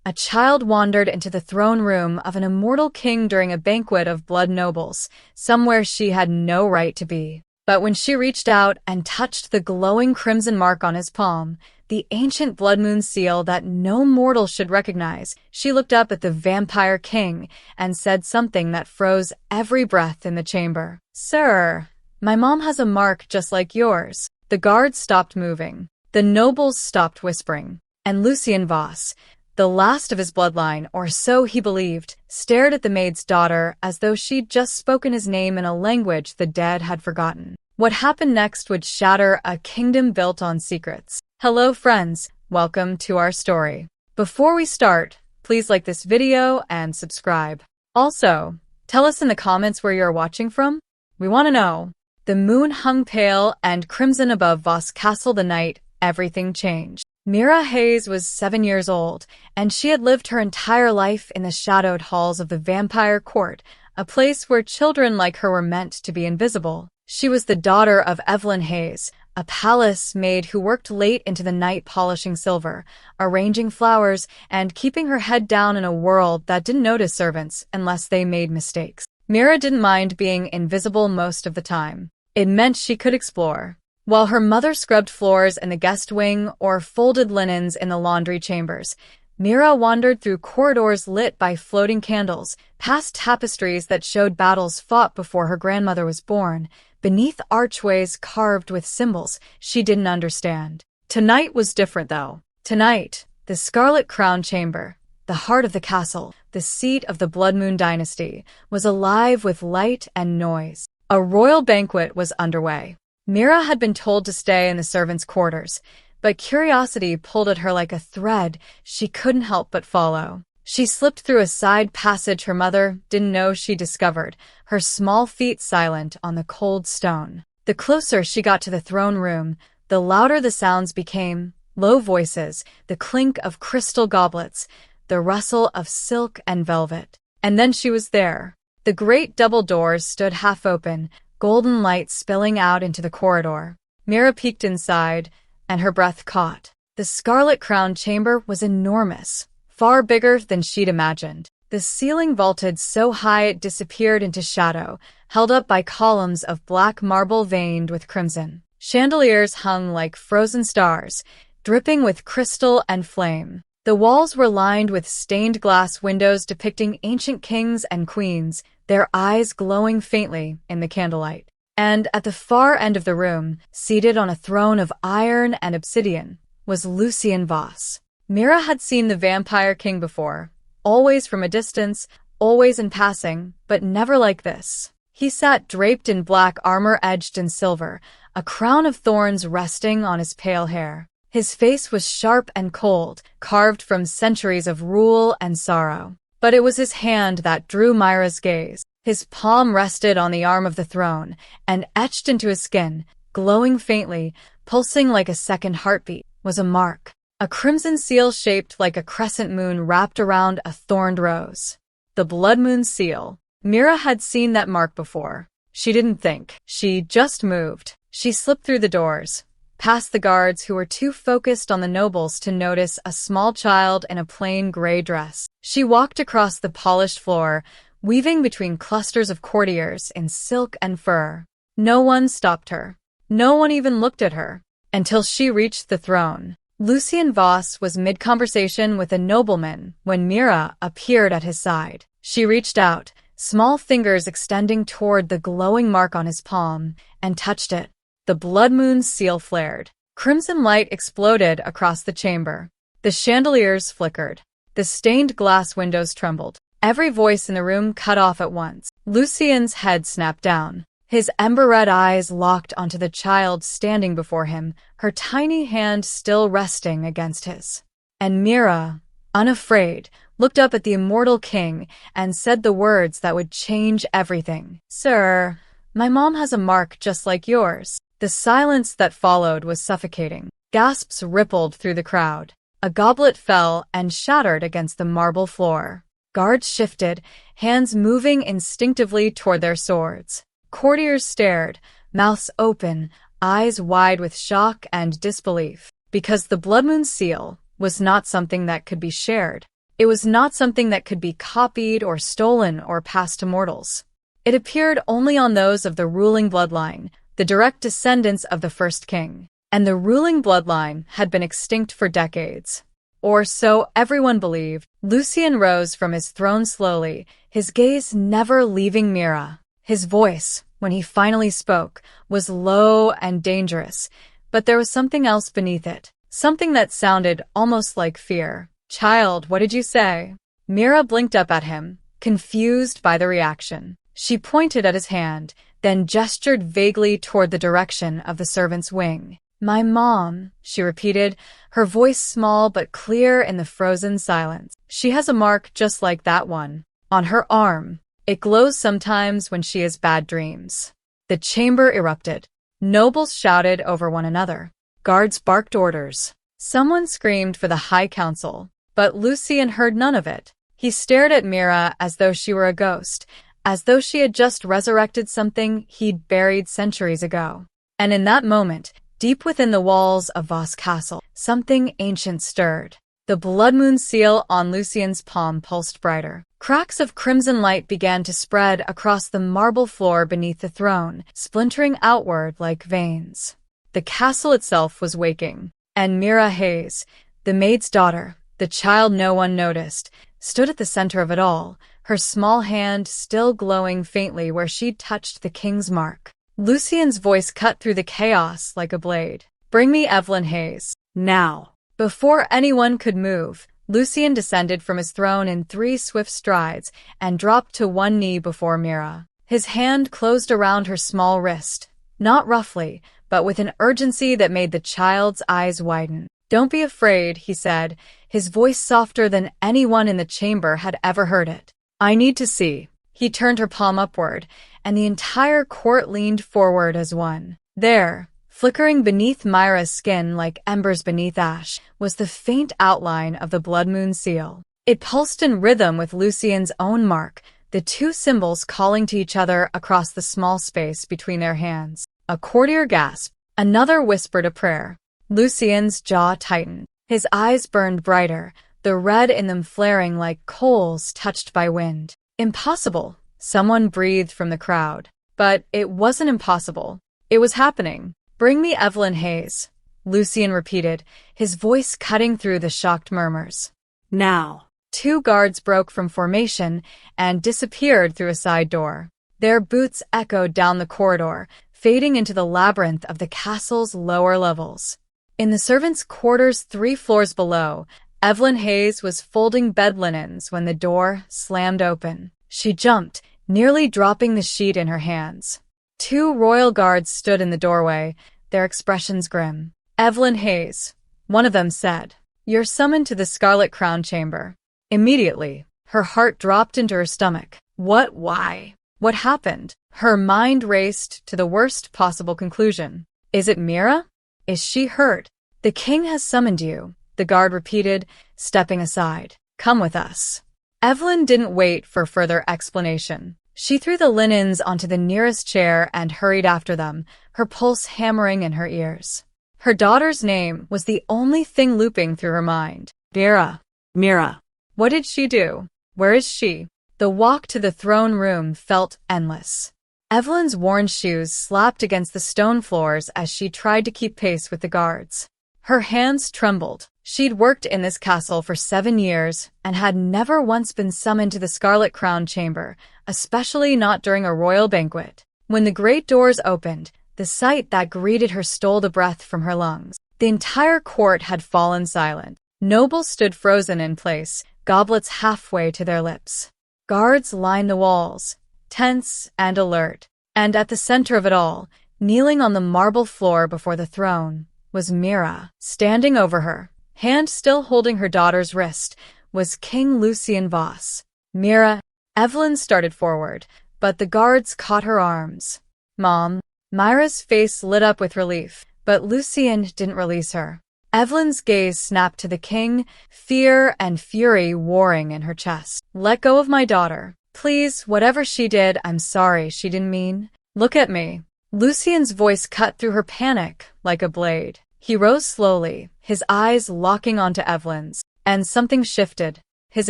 A child wandered into the throne room of an immortal king during a banquet of blood nobles, somewhere she had no right to be. But when she reached out and touched the glowing crimson mark on his palm, the ancient blood moon seal that no mortal should recognize, she looked up at the vampire king and said something that froze every breath in the chamber. "Sir, my mom has a mark just like yours." The guards stopped moving. The nobles stopped whispering. And Lucien Voss, the last of his bloodline, or so he believed, stared at the maid's daughter as though she'd just spoken his name in a language the dead had forgotten. What happened next would shatter a kingdom built on secrets. Hello friends, welcome to our story. Before we start, please like this video and subscribe. Also, tell us in the comments where you're watching from. We want to know. The moon hung pale and crimson above Voss Castle the night everything changed. Mira Hayes was 7 years old, and she had lived her entire life in the shadowed halls of the vampire court, a place where children like her were meant to be invisible. She was the daughter of Evelyn Hayes, a palace maid who worked late into the night polishing silver, arranging flowers, and keeping her head down in a world that didn't notice servants unless they made mistakes. Mira didn't mind being invisible most of the time. It meant she could explore. While her mother scrubbed floors in the guest wing or folded linens in the laundry chambers, Mira wandered through corridors lit by floating candles, past tapestries that showed battles fought before her grandmother was born, beneath archways carved with symbols she didn't understand. Tonight was different, though. Tonight, the Scarlet Crown Chamber, the heart of the castle, the seat of the Blood Moon dynasty, was alive with light and noise. A royal banquet was underway. Mira had been told to stay in the servants' quarters, but curiosity pulled at her like a thread she couldn't help but follow. She slipped through a side passage her mother didn't know she discovered, her small feet silent on the cold stone. The closer she got to the throne room, the louder the sounds became, low voices, the clink of crystal goblets, the rustle of silk and velvet. And then she was there. The great double doors stood half open, golden light spilling out into the corridor. Mira peeked inside, and her breath caught. The Scarlet Crown Chamber was enormous, far bigger than she'd imagined. The ceiling vaulted so high it disappeared into shadow, held up by columns of black marble veined with crimson. Chandeliers hung like frozen stars, dripping with crystal and flame. The walls were lined with stained glass windows depicting ancient kings and queens, their eyes glowing faintly in the candlelight. And at the far end of the room, seated on a throne of iron and obsidian, was Lucien Voss. Mira had seen the vampire king before, always from a distance, always in passing, but never like this. He sat draped in black armor edged in silver, a crown of thorns resting on his pale hair. His face was sharp and cold, carved from centuries of rule and sorrow. But it was his hand that drew Mira's gaze. His palm rested on the arm of the throne, and etched into his skin, glowing faintly, pulsing like a second heartbeat, was a mark. A crimson seal shaped like a crescent moon wrapped around a thorned rose. The Blood Moon seal. Mira had seen that mark before. She didn't think. She just moved. She slipped through the doors, past the guards who were too focused on the nobles to notice a small child in a plain gray dress. She walked across the polished floor, weaving between clusters of courtiers in silk and fur. No one stopped her. No one even looked at her. Until she reached the throne. Lucien Voss was mid-conversation with a nobleman when Mira appeared at his side. She reached out, small fingers extending toward the glowing mark on his palm, and touched it. The Blood Moon seal flared. Crimson light exploded across the chamber. The chandeliers flickered. The stained glass windows trembled. Every voice in the room cut off at once. Lucien's head snapped down. His ember-red eyes locked onto the child standing before him, her tiny hand still resting against his. And Mira, unafraid, looked up at the immortal king and said the words that would change everything. "Sir, my mom has a mark just like yours." The silence that followed was suffocating. Gasps rippled through the crowd. A goblet fell and shattered against the marble floor. Guards shifted, hands moving instinctively toward their swords. Courtiers stared, mouths open, eyes wide with shock and disbelief. Because the Blood Moon seal was not something that could be shared. It was not something that could be copied or stolen or passed to mortals. It appeared only on those of the ruling bloodline, the direct descendants of the first king. And the ruling bloodline had been extinct for decades. Or so everyone believed. Lucien rose from his throne slowly, his gaze never leaving Mira. His voice, when he finally spoke, was low and dangerous, but there was something else beneath it, something that sounded almost like fear. "Child, what did you say?" Mira blinked up at him, confused by the reaction. She pointed at his hand, then gestured vaguely toward the direction of the servant's wing. "My mom," she repeated, her voice small but clear in the frozen silence. "She has a mark just like that one. On her arm. It glows sometimes when she has bad dreams." The chamber erupted. Nobles shouted over one another. Guards barked orders. Someone screamed for the High Council, but Lucien heard none of it. He stared at Mira as though she were a ghost, as though she had just resurrected something he'd buried centuries ago. And in that moment, deep within the walls of Voss Castle, something ancient stirred. The blood moon seal on Lucien's palm pulsed brighter. Cracks of crimson light began to spread across the marble floor beneath the throne, splintering outward like veins. The castle itself was waking, and Mira Hayes, the maid's daughter, the child no one noticed, stood at the center of it all, her small hand still glowing faintly where she'd touched the king's mark. Lucien's voice cut through the chaos like a blade. "Bring me Evelyn Hayes. Now." Before anyone could move, Lucien descended from his throne in 3 swift strides and dropped to one knee before Mira. His hand closed around her small wrist, not roughly, but with an urgency that made the child's eyes widen. "Don't be afraid," he said, his voice softer than anyone in the chamber had ever heard it. "I need to see." He turned her palm upward, and the entire court leaned forward as one. There, flickering beneath Myra's skin like embers beneath ash, was the faint outline of the blood moon seal. It pulsed in rhythm with Lucien's own mark, the 2 symbols calling to each other across the small space between their hands. A courtier gasped. Another whispered a prayer. Lucien's jaw tightened. His eyes burned brighter, the red in them flaring like coals touched by wind. "Impossible," someone breathed from the crowd. But it wasn't impossible. It was happening. "Bring me Evelyn Hayes," Lucien repeated, his voice cutting through the shocked murmurs. "Now." 2 guards broke from formation and disappeared through a side door. Their boots echoed down the corridor, fading into the labyrinth of the castle's lower levels. In the servants' quarters 3 floors below, Evelyn Hayes was folding bed linens when the door slammed open. She jumped, nearly dropping the sheet in her hands. 2 royal guards stood in the doorway, their expressions grim. "Evelyn Hayes," one of them said, "you're summoned to the Scarlet Crown Chamber." Immediately, her heart dropped into her stomach. What? Why? What happened? Her mind raced to the worst possible conclusion. Is it Mira? Is she hurt? "The king has summoned you," the guard repeated, stepping aside. "Come with us." Evelyn didn't wait for further explanation. She threw the linens onto the nearest chair and hurried after them, her pulse hammering in her ears. Her daughter's name was the only thing looping through her mind. Mira. Mira. What did she do? Where is she? The walk to the throne room felt endless. Evelyn's worn shoes slapped against the stone floors as she tried to keep pace with the guards. Her hands trembled. She'd worked in this castle for 7 years and had never once been summoned to the Scarlet Crown Chamber, especially not during a royal banquet. When the great doors opened, the sight that greeted her stole the breath from her lungs. The entire court had fallen silent. Nobles stood frozen in place, goblets halfway to their lips. Guards lined the walls, tense and alert. And at the center of it all, kneeling on the marble floor before the throne, was Mira. Standing over her, hand still holding her daughter's wrist, was King Lucien Voss. "Mira." Evelyn started forward, but the guards caught her arms. "Mom." Myra's face lit up with relief, but Lucien didn't release her. Evelyn's gaze snapped to the king, fear and fury warring in her chest. "Let go of my daughter. Please, whatever she did, I'm sorry she didn't mean. Look at me." Lucien's voice cut through her panic like a blade. He rose slowly, his eyes locking onto Evelyn's, and something shifted. his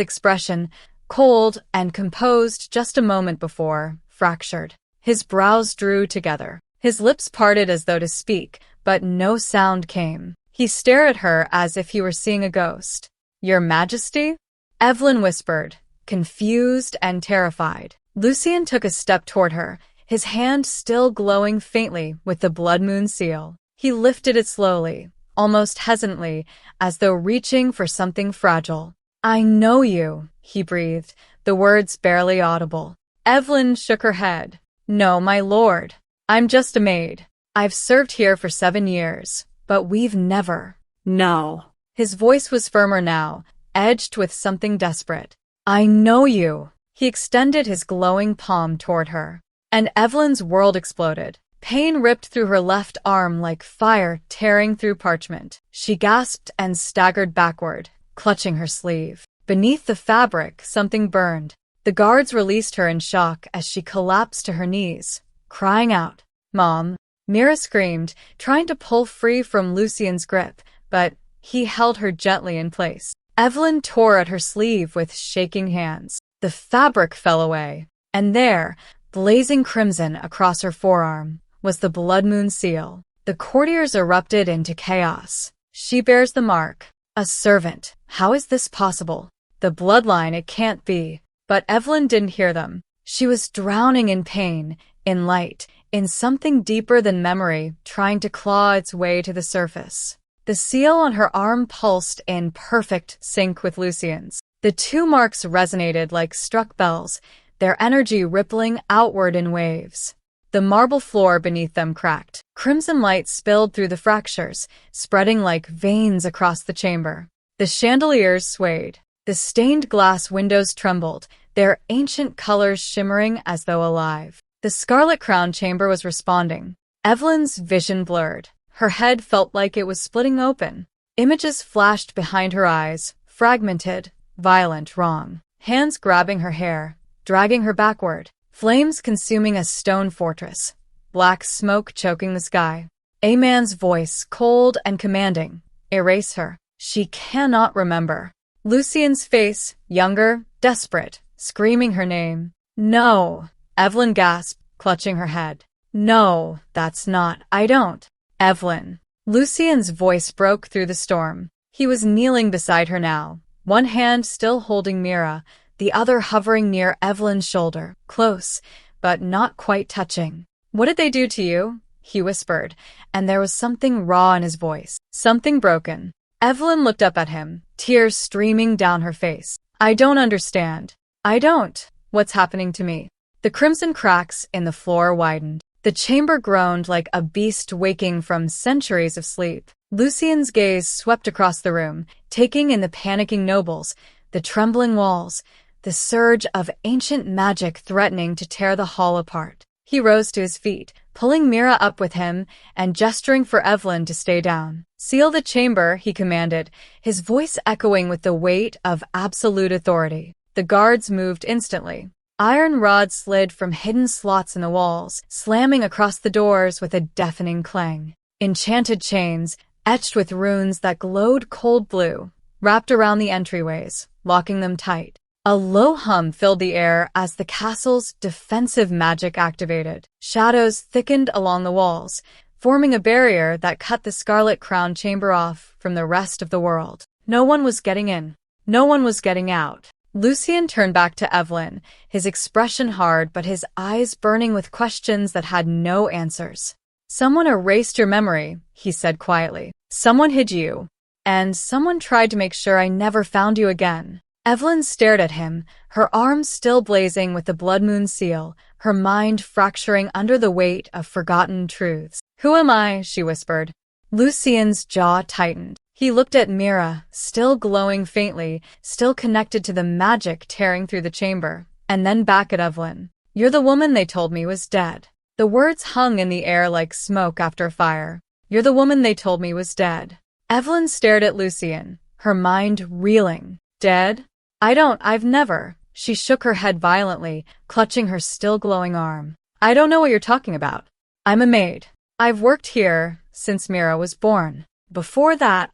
expression, cold and composed just a moment before, fractured. His brows drew together. His lips parted as though to speak, but no sound came. He stared at her as if he were seeing a ghost. "Your Majesty?" Evelyn whispered, confused and terrified. Lucien took a step toward her, his hand still glowing faintly with the blood moon seal. He lifted it slowly, almost hesitantly, as though reaching for something fragile. "I know you," he breathed, the words barely audible. Evelyn shook her head. "No, my lord. I'm just a maid. I've served here for 7 years, but we've never—" "No." His voice was firmer now, edged with something desperate. "I know you." He extended his glowing palm toward her, and Evelyn's world exploded. Pain ripped through her left arm like fire tearing through parchment. She gasped and staggered backward, clutching her sleeve. Beneath the fabric, something burned. The guards released her in shock as she collapsed to her knees, crying out, "Mom!" Mira screamed, trying to pull free from Lucien's grip, but he held her gently in place. Evelyn tore at her sleeve with shaking hands. The fabric fell away, and there, blazing crimson across her forearm, was the blood moon seal. The courtiers erupted into chaos. "She bears the mark. A servant. How is this possible? The bloodline, it can't be." But Evelyn didn't hear them. She was drowning in pain, in light, in something deeper than memory, trying to claw its way to the surface. The seal on her arm pulsed in perfect sync with Lucien's. The two marks resonated like struck bells, their energy rippling outward in waves. The marble floor beneath them cracked. Crimson light spilled through the fractures, spreading like veins across the chamber. The chandeliers swayed. The stained glass windows trembled, their ancient colors shimmering as though alive. The Scarlet Crown chamber was responding. Evelyn's vision blurred. Her head felt like it was splitting open. Images flashed behind her eyes, fragmented, violent, wrong. Hands grabbing her hair, dragging her backward. Flames consuming a stone fortress. Black smoke choking the sky. A man's voice, cold and commanding. "Erase her. She cannot remember." Lucien's face, younger, desperate, screaming her name. "No." Evelyn gasped, clutching her head. "No, that's not. I don't." "Evelyn." Lucien's voice broke through the storm. He was kneeling beside her now, one hand still holding Mira, the other hovering near Evelyn's shoulder, close, but not quite touching. "What did they do to you?" he whispered, and there was something raw in his voice, something broken. Evelyn looked up at him, tears streaming down her face. "I don't understand. I don't. What's happening to me?" The crimson cracks in the floor widened. The chamber groaned like a beast waking from centuries of sleep. Lucien's gaze swept across the room, taking in the panicking nobles, the trembling walls, the surge of ancient magic threatening to tear the hall apart. He rose to his feet, pulling Mira up with him and gesturing for Evelyn to stay down. "Seal the chamber," he commanded, his voice echoing with the weight of absolute authority. The guards moved instantly. Iron rods slid from hidden slots in the walls, slamming across the doors with a deafening clang. Enchanted chains, etched with runes that glowed cold blue, wrapped around the entryways, locking them tight. A low hum filled the air as the castle's defensive magic activated. Shadows thickened along the walls, forming a barrier that cut the Scarlet Crown chamber off from the rest of the world. No one was getting in. No one was getting out. Lucien turned back to Evelyn, his expression hard but his eyes burning with questions that had no answers. "Someone erased your memory," he said quietly. "Someone hid you. And someone tried to make sure I never found you again." Evelyn stared at him, her arms still blazing with the blood moon seal, her mind fracturing under the weight of forgotten truths. "Who am I?" she whispered. Lucien's jaw tightened. He looked at Mira, still glowing faintly, still connected to the magic tearing through the chamber, and then back at Evelyn. "You're the woman they told me was dead." The words hung in the air like smoke after a fire. "You're the woman they told me was dead." Evelyn stared at Lucien, her mind reeling. "Dead? I've never." She shook her head violently, clutching her still glowing arm. "I don't know what you're talking about. I'm a maid. I've worked here since Mira was born. Before that,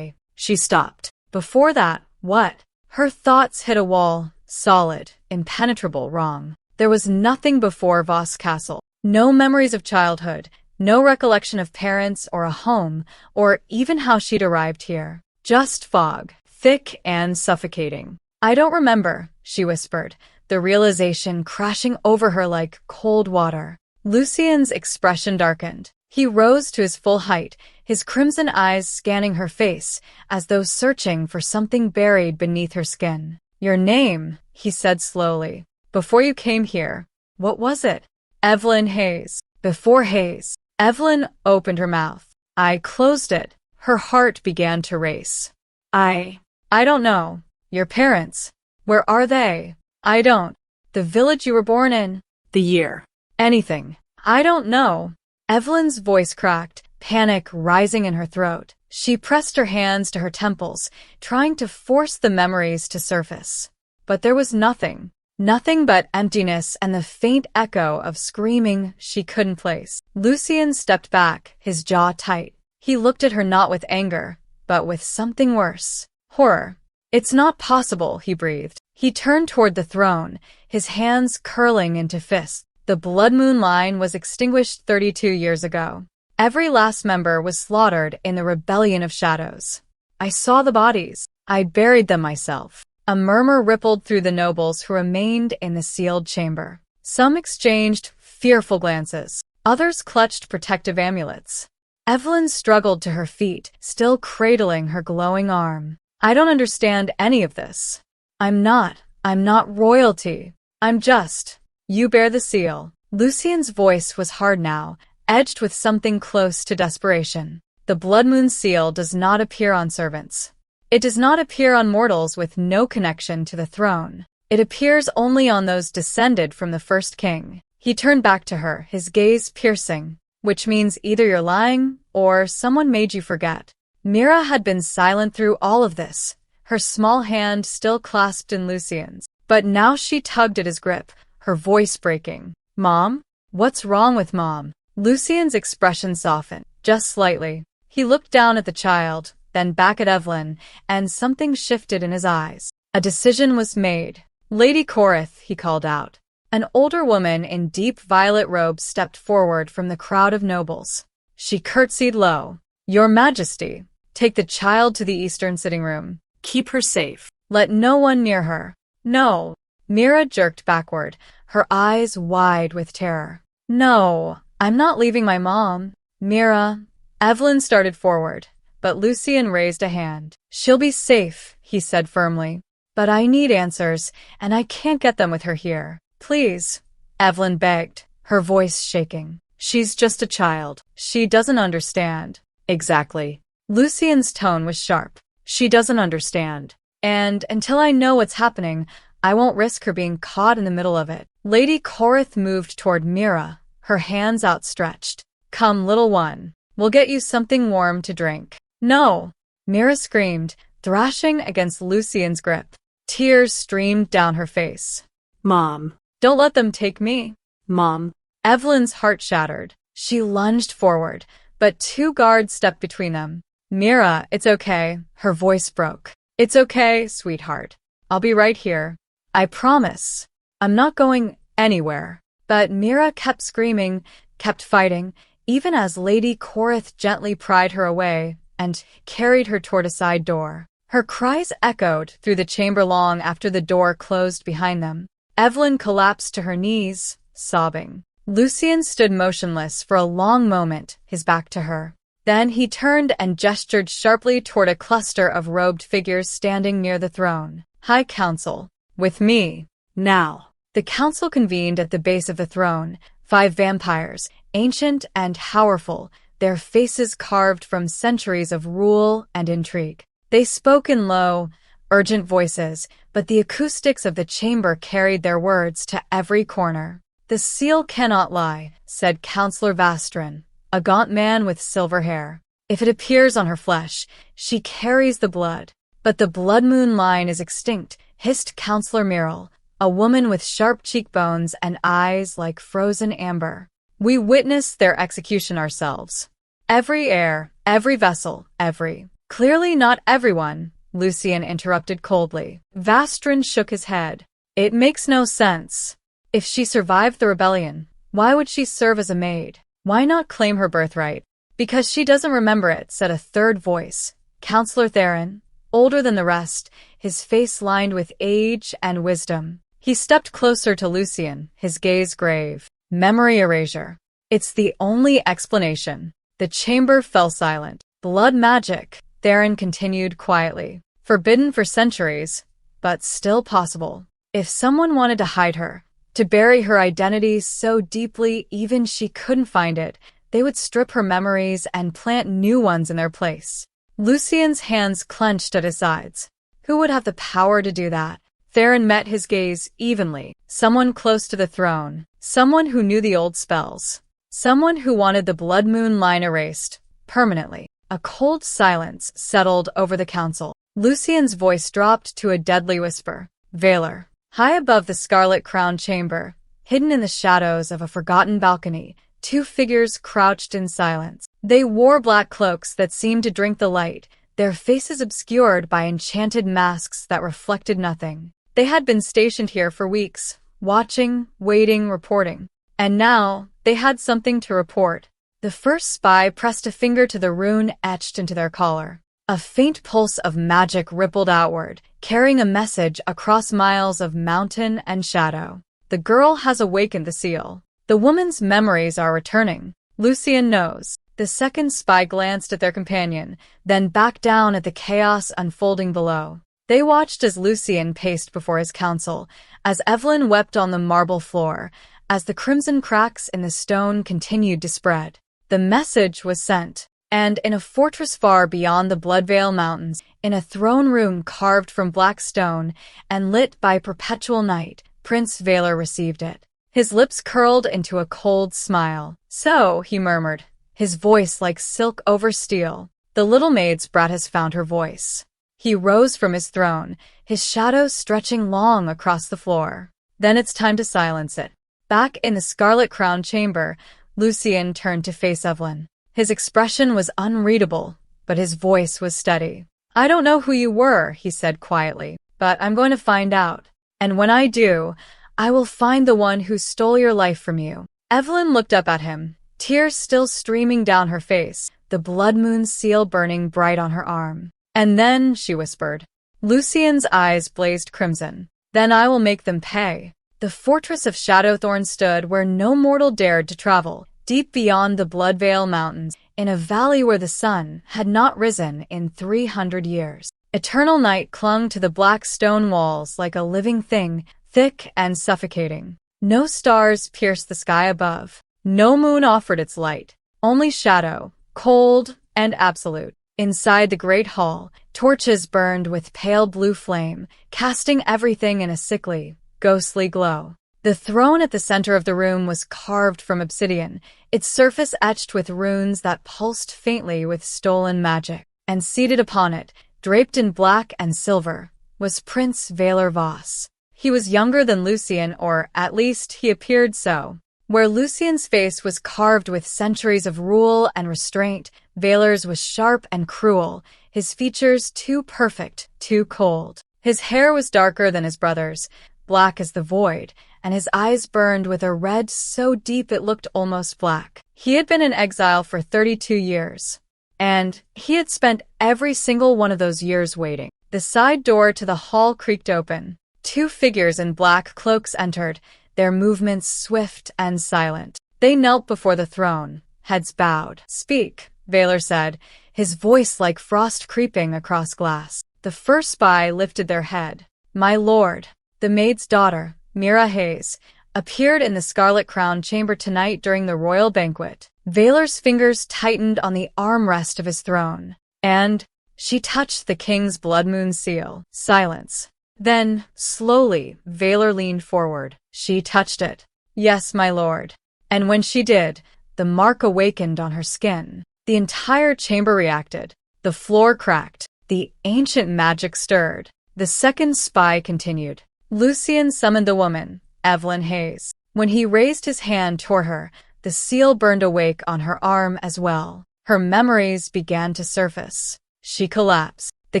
She stopped. "Before that, what?" Her thoughts hit a wall, solid, impenetrable wrong. There was nothing before Voss Castle. No memories of childhood, no recollection of parents or a home, or even how she'd arrived here. Just fog, thick and suffocating. I don't remember, she whispered, the realization crashing over her like cold water. Lucien's expression darkened. He rose to his full height, his crimson eyes scanning her face, as though searching for something buried beneath her skin. Your name, he said slowly. Before you came here, what was it? Evelyn Hayes. Before Hayes. Evelyn opened her mouth. I closed it. Her heart began to race. I don't know. Your parents. Where are they? I don't. The village you were born in? The year. Anything. I don't know. Evelyn's voice cracked, panic rising in her throat. She pressed her hands to her temples, trying to force the memories to surface. But there was nothing. Nothing but emptiness and the faint echo of screaming she couldn't place. Lucien stepped back, his jaw tight. He looked at her not with anger, but with something worse. Horror. It's not possible, he breathed. He turned toward the throne, his hands curling into fists. The blood moon line was extinguished 32 years ago. Every last member was slaughtered in the rebellion of shadows. I saw the bodies. I'd buried them myself. A murmur rippled through the nobles who remained in the sealed chamber. Some exchanged fearful glances. Others clutched protective amulets. Evelyn struggled to her feet, still cradling her glowing arm. I don't understand any of this. I'm not royalty. I'm just. You bear the seal. Lucien's voice was hard now, edged with something close to desperation. The blood moon seal does not appear on servants. It does not appear on mortals with no connection to the throne. It appears only on those descended from the first king. He turned back to her, his gaze piercing, which means either you're lying or someone made you forget. Mira had been silent through all of this, her small hand still clasped in Lucien's. But now she tugged at his grip, her voice breaking. Mom? What's wrong with Mom? Lucien's expression softened, just slightly. He looked down at the child, then back at Evelyn, and something shifted in his eyes. A decision was made. Lady Corith, he called out. An older woman in deep violet robes stepped forward from the crowd of nobles. She curtsied low. Your Majesty, take the child to the eastern sitting room. Keep her safe. Let no one near her. No. Mira jerked backward, her eyes wide with terror. No, I'm not leaving my mom. Mira. Evelyn started forward, but Lucien raised a hand. She'll be safe, he said firmly. But I need answers, and I can't get them with her here. Please, Evelyn begged, her voice shaking. She's just a child. She doesn't understand. Exactly. Lucien's tone was sharp. She doesn't understand. And until I know what's happening, I won't risk her being caught in the middle of it. Lady Corith moved toward Mira, her hands outstretched. Come, little one. We'll get you something warm to drink. No! Mira screamed, thrashing against Lucien's grip. Tears streamed down her face. Mom. Don't let them take me. Mom. Evelyn's heart shattered. She lunged forward, but two guards stepped between them. Mira, it's okay. Her voice broke. It's okay, sweetheart. I'll be right here. I promise. I'm not going anywhere. But Mira kept screaming, kept fighting, even as Lady Corith gently pried her away and carried her toward a side door. Her cries echoed through the chamber long after the door closed behind them. Evelyn collapsed to her knees, sobbing. Lucien stood motionless for a long moment, his back to her. Then he turned and gestured sharply toward a cluster of robed figures standing near the throne. High Council. With me. Now. The council convened at the base of the throne, 5 vampires, ancient and powerful, their faces carved from centuries of rule and intrigue. They spoke in low, urgent voices, but the acoustics of the chamber carried their words to every corner. The seal cannot lie, said Councillor Vastrin, a gaunt man with silver hair. If it appears on her flesh, she carries the blood. But the blood moon line is extinct, hissed Councillor Myrrell, a woman with sharp cheekbones and eyes like frozen amber. We witnessed their execution ourselves. Every heir, every vessel, every. Clearly not everyone, Lucien interrupted coldly. Vastrin shook his head. It makes no sense. If she survived the rebellion, why would she serve as a maid? Why not claim her birthright? Because she doesn't remember it, said a third voice. Counselor Theron, older than the rest, his face lined with age and wisdom. He stepped closer to Lucien, his gaze grave. Memory erasure. It's the only explanation. The chamber fell silent. Blood magic, Theron continued quietly. Forbidden for centuries, but still possible. If someone wanted to hide her, to bury her identity so deeply even she couldn't find it, they would strip her memories and plant new ones in their place. Lucien's hands clenched at his sides. Who would have the power to do that? Theron met his gaze evenly. Someone close to the throne. Someone who knew the old spells. Someone who wanted the blood moon line erased, permanently. A cold silence settled over the council. Lucien's voice dropped to a deadly whisper. Valor. High above the scarlet crown chamber, hidden in the shadows of a forgotten balcony, two figures crouched in silence. They wore black cloaks that seemed to drink the light, their faces obscured by enchanted masks that reflected nothing. They had been stationed here for weeks, watching, waiting, reporting. And now, they had something to report. The first spy pressed a finger to the rune etched into their collar. A faint pulse of magic rippled outward, carrying a message across miles of mountain and shadow. The girl has awakened the seal. The woman's memories are returning. Lucien knows. The second spy glanced at their companion, then back down at the chaos unfolding below. They watched as Lucien paced before his council, as Evelyn wept on the marble floor, as the crimson cracks in the stone continued to spread. The message was sent. And in a fortress far beyond the Bloodvale Mountains, in a throne room carved from black stone and lit by perpetual night, Prince Valor received it. His lips curled into a cold smile. So, he murmured, his voice like silk over steel. The little maid's brat has found her voice. He rose from his throne, his shadow stretching long across the floor. Then it's time to silence it. Back in the Scarlet Crown chamber, Lucien turned to face Evelyn. His expression was unreadable, but his voice was steady. I don't know who you were, he said quietly, but I'm going to find out. And when I do, I will find the one who stole your life from you. Evelyn looked up at him, tears still streaming down her face, the blood moon seal burning bright on her arm. And then, she whispered. Lucien's eyes blazed crimson. Then I will make them pay. The fortress of Shadowthorn stood where no mortal dared to travel. Deep beyond the Bloodvale Mountains, in a valley where the sun had not risen in 300 years. Eternal night clung to the black stone walls like a living thing, thick and suffocating. No stars pierced the sky above. No moon offered its light. Only shadow, cold and absolute. Inside the great hall, torches burned with pale blue flame, casting everything in a sickly, ghostly glow. The throne at the center of the room was carved from obsidian, its surface etched with runes that pulsed faintly with stolen magic. And seated upon it, draped in black and silver, was Prince Valor Voss. He was younger than Lucien, or at least he appeared so. Where Lucien's face was carved with centuries of rule and restraint, Valor's was sharp and cruel, his features too perfect, too cold. His hair was darker than his brother's, black as the void, and his eyes burned with a red so deep it looked almost black. He had been in exile for 32 years, and he had spent every single one of those years waiting. The side door to the hall creaked open. Two figures in black cloaks entered, their movements swift and silent. They knelt before the throne, heads bowed. Speak, Valor said, his voice like frost creeping across glass. The first spy lifted their head. My lord, the maid's daughter, Mira Hayes, appeared in the Scarlet Crown chamber tonight during the royal banquet. Valor's fingers tightened on the armrest of his throne, and she touched the king's blood moon seal. Silence. Then, slowly, Valor leaned forward. She touched it. Yes, my lord. And when she did, the mark awakened on her skin. The entire chamber reacted. The floor cracked. The ancient magic stirred. The second spy continued. Lucien summoned the woman, Evelyn Hayes. When he raised his hand toward her, the seal burned awake on her arm as well. Her memories began to surface. She collapsed. The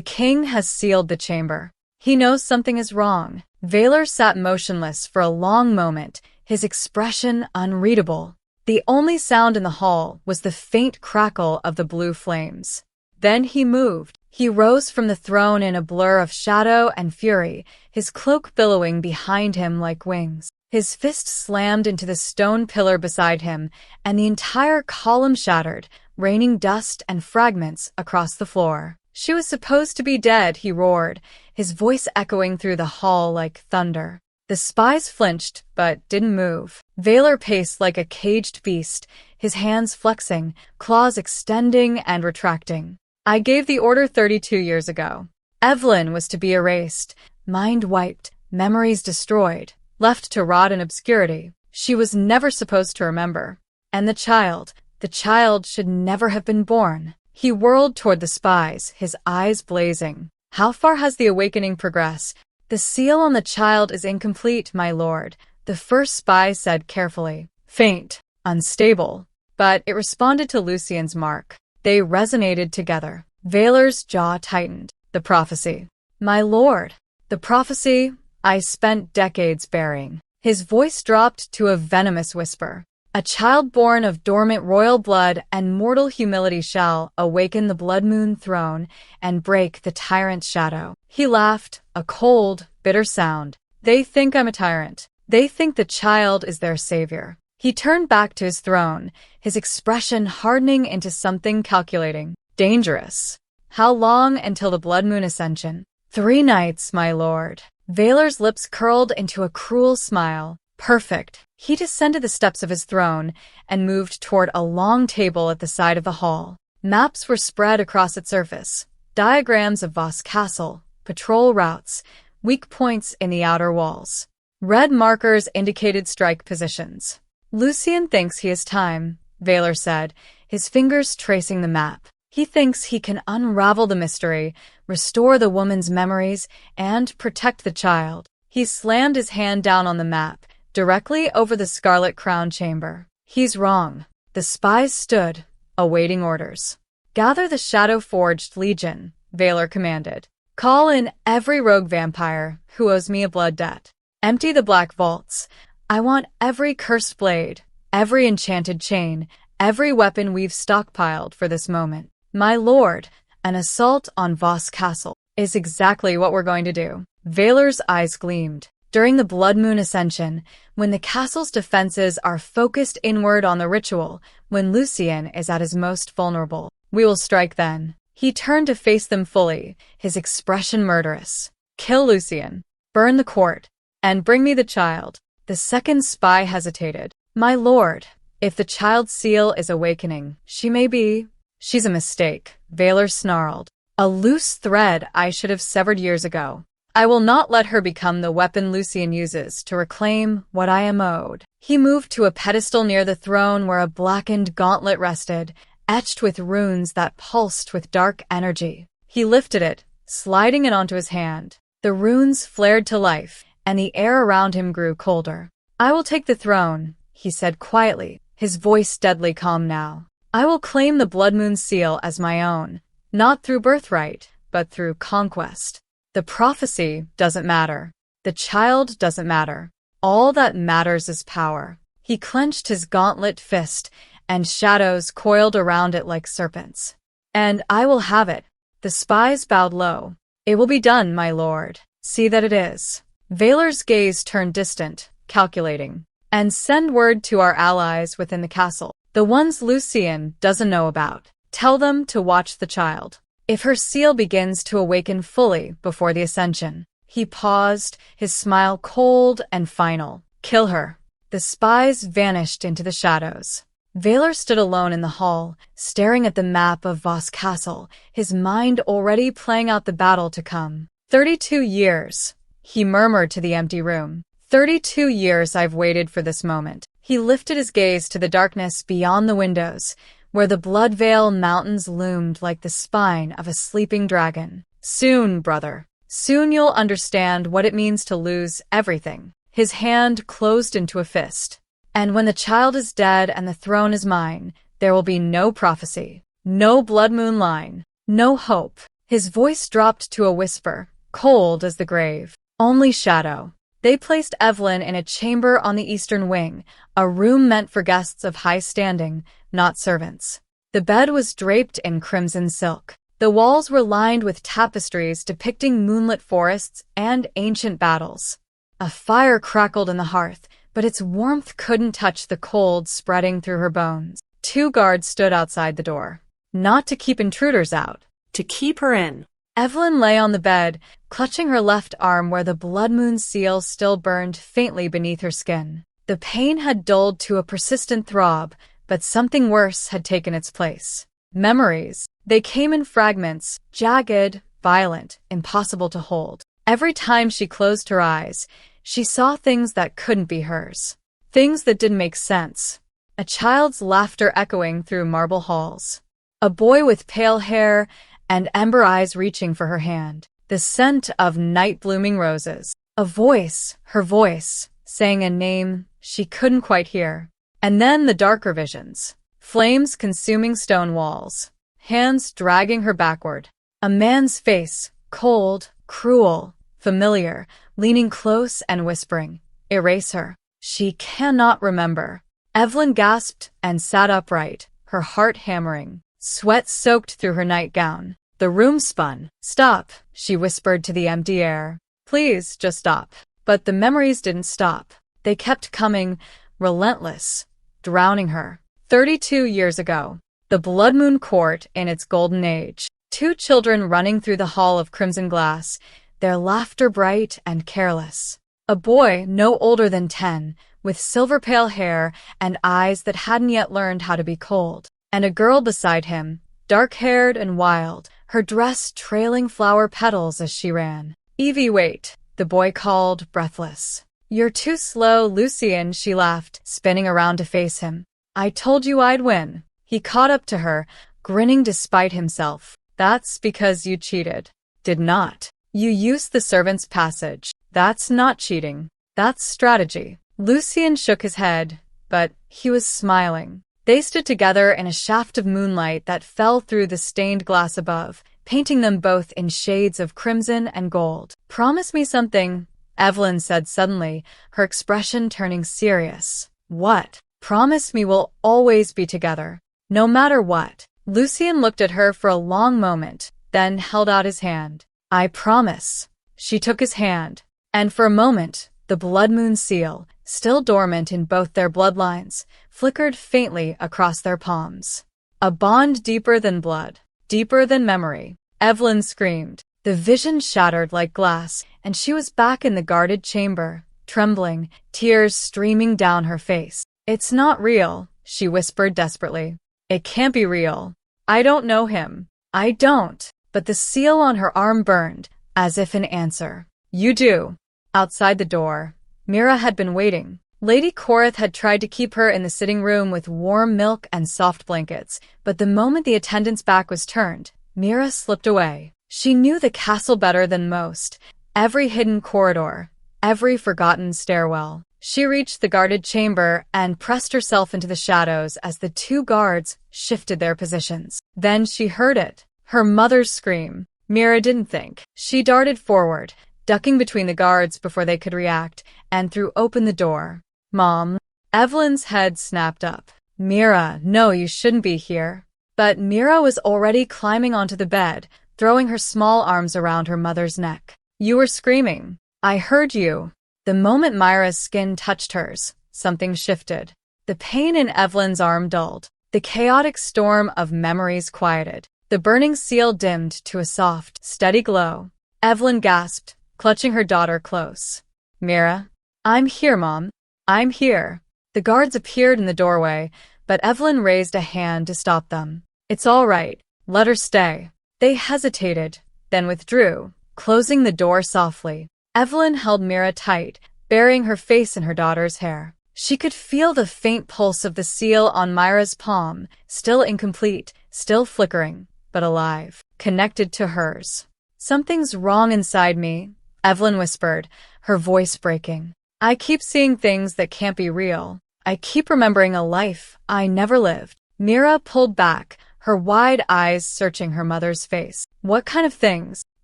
king has sealed the chamber. He knows something is wrong. Valor sat motionless for a long moment, his expression unreadable. The only sound in the hall was the faint crackle of the blue flames. Then he moved. He rose from the throne in a blur of shadow and fury, his cloak billowing behind him like wings. His fist slammed into the stone pillar beside him, and the entire column shattered, raining dust and fragments across the floor. "She was supposed to be dead," he roared, his voice echoing through the hall like thunder. The spies flinched, but didn't move. Valor paced like a caged beast, his hands flexing, claws extending and retracting. "I gave the order 32 years ago. Evelyn was to be erased, mind wiped, memories destroyed, left to rot in obscurity. She was never supposed to remember. And the child should never have been born." He whirled toward the spies, his eyes blazing. "How far has the awakening progressed?" "The seal on the child is incomplete, my lord," the first spy said carefully. "Faint, unstable." But it responded to Lucien's mark. They resonated together. Valor's jaw tightened. "The prophecy." "My lord." "The prophecy I spent decades burying." His voice dropped to a venomous whisper. "A child born of dormant royal blood and mortal humility shall awaken the blood moon throne and break the tyrant's shadow." He laughed, a cold, bitter sound. "They think I'm a tyrant. They think the child is their savior." He turned back to his throne, his expression hardening into something calculating. "Dangerous. How long until the blood moon ascension?" 3 nights, my lord." Valor's lips curled into a cruel smile. "Perfect." He descended the steps of his throne and moved toward a long table at the side of the hall. Maps were spread across its surface, diagrams of Voss Castle, patrol routes, weak points in the outer walls. Red markers indicated strike positions. "Lucien thinks he has time," Valor said, his fingers tracing the map. "He thinks he can unravel the mystery, restore the woman's memories, and protect the child." He slammed his hand down on the map, directly over the Scarlet Crown chamber. "He's wrong." The spies stood, awaiting orders. "Gather the Shadow-Forged Legion," Valor commanded. "Call in every rogue vampire who owes me a blood debt. Empty the black vaults. I want every cursed blade, every enchanted chain, every weapon we've stockpiled for this moment." "My lord, an assault on Voss Castle is exactly what we're going to do." Valor's eyes gleamed. "During the Blood Moon Ascension, when the castle's defenses are focused inward on the ritual, when Lucien is at his most vulnerable, we will strike then." He turned to face them fully, his expression murderous. "Kill Lucien, burn the court, and bring me the child." The second spy hesitated. "My lord, if the child's seal is awakening, she may be—" "She's a mistake," Valor snarled. "A loose thread I should have severed years ago. I will not let her become the weapon Lucien uses to reclaim what I am owed." He moved to a pedestal near the throne where a blackened gauntlet rested, etched with runes that pulsed with dark energy. He lifted it, sliding it onto his hand. The runes flared to life, and the air around him grew colder. "I will take the throne," he said quietly, his voice deadly calm now. "I will claim the Blood Moon seal as my own, not through birthright, but through conquest. The prophecy doesn't matter. The child doesn't matter. All that matters is power." He clenched his gauntlet fist, and shadows coiled around it like serpents. "And I will have it." The spies bowed low. "It will be done, my lord. See that it is." Valor's gaze turned distant, calculating. "And send word to our allies within the castle, the ones Lucien doesn't know about. Tell them to watch the child. If her seal begins to awaken fully before the ascension." He paused, his smile cold and final. "Kill her." The spies vanished into the shadows. Valor stood alone in the hall, staring at the map of Voss Castle, his mind already playing out the battle to come. 32 years, he murmured to the empty room. 32 years I've waited for this moment. He lifted his gaze to the darkness beyond the windows, where the Bloodvale Mountains loomed like the spine of a sleeping dragon. "Soon, brother. Soon you'll understand what it means to lose everything." His hand closed into a fist. "And when the child is dead and the throne is mine, there will be no prophecy, no blood moon line, no hope." His voice dropped to a whisper, cold as the grave. Only shadow. They placed Evelyn in a chamber on the eastern wing, a room meant for guests of high standing, not servants. The bed was draped in crimson silk. The walls were lined with tapestries depicting moonlit forests and ancient battles. A fire crackled in the hearth, but its warmth couldn't touch the cold spreading through her bones. 2 guards stood outside the door. Not to keep intruders out. To keep her in. Evelyn lay on the bed, clutching her left arm where the blood moon seal still burned faintly beneath her skin. The pain had dulled to a persistent throb, but something worse had taken its place. Memories. They came in fragments, jagged, violent, impossible to hold. Every time she closed her eyes, she saw things that couldn't be hers. Things that didn't make sense. A child's laughter echoing through marble halls. A boy with pale hair and ember eyes reaching for her hand. The scent of night-blooming roses. A voice, her voice, saying a name she couldn't quite hear. And then the darker visions. Flames consuming stone walls. Hands dragging her backward. A man's face, cold, cruel, familiar, leaning close and whispering, "Erase her." She cannot remember. Evelyn gasped and sat upright, her heart hammering. Sweat soaked through her nightgown. The room spun. "Stop," she whispered to the empty air. "Please, just stop." But the memories didn't stop. They kept coming, relentless, drowning her. 32 years ago. The Blood Moon Court in its golden age. 2 children running through the hall of crimson glass, their laughter bright and careless. A boy no older than 10, with silver-pale hair and eyes that hadn't yet learned how to be cold. And a girl beside him, dark-haired and wild, her dress trailing flower petals as she ran. "Evie, wait," the boy called, breathless. "You're too slow, Lucien," she laughed, spinning around to face him. "I told you I'd win." He caught up to her, grinning despite himself. "That's because you cheated." "Did not. You used the servant's passage. That's not cheating. That's strategy." Lucien shook his head, but he was smiling. They stood together in a shaft of moonlight that fell through the stained glass above, painting them both in shades of crimson and gold. "Promise me something," Evelyn said suddenly, her expression turning serious. "What?" "Promise me we'll always be together, no matter what." Lucien looked at her for a long moment, then held out his hand. "I promise." She took his hand, and for a moment, the blood moon seal, still dormant in both their bloodlines, flickered faintly across their palms. A bond deeper than blood, deeper than memory. Evelyn screamed. The vision shattered like glass, and she was back in the guarded chamber, trembling, tears streaming down her face. "It's not real," she whispered desperately. "It can't be real. I don't know him. I don't." But the seal on her arm burned, as if in answer. "You do." Outside the door, Mira had been waiting. Lady Korath had tried to keep her in the sitting room with warm milk and soft blankets, but the moment the attendant's back was turned, Mira slipped away. She knew the castle better than most, every hidden corridor, every forgotten stairwell. She reached the guarded chamber and pressed herself into the shadows as the 2 guards shifted their positions. Then she heard it, her mother's scream. Mira didn't think. She darted forward, ducking between the guards before they could react, and threw open the door. "Mom." Evelyn's head snapped up. "Mira, no, you shouldn't be here." But Mira was already climbing onto the bed, throwing her small arms around her mother's neck. "You were screaming. I heard you." The moment Myra's skin touched hers, something shifted. The pain in Evelyn's arm dulled. The chaotic storm of memories quieted. The burning seal dimmed to a soft, steady glow. Evelyn gasped, clutching her daughter close. "Mira?" "I'm here, Mom. I'm here." The guards appeared in the doorway, but Evelyn raised a hand to stop them. "It's all right. Let her stay." They hesitated, then withdrew, closing the door softly. Evelyn held Mira tight, burying her face in her daughter's hair. She could feel the faint pulse of the seal on Myra's palm, still incomplete, still flickering, but alive, connected to hers. "Something's wrong inside me," Evelyn whispered, her voice breaking. "I keep seeing things that can't be real. I keep remembering a life I never lived." Mira pulled back, her wide eyes searching her mother's face. What kind of things?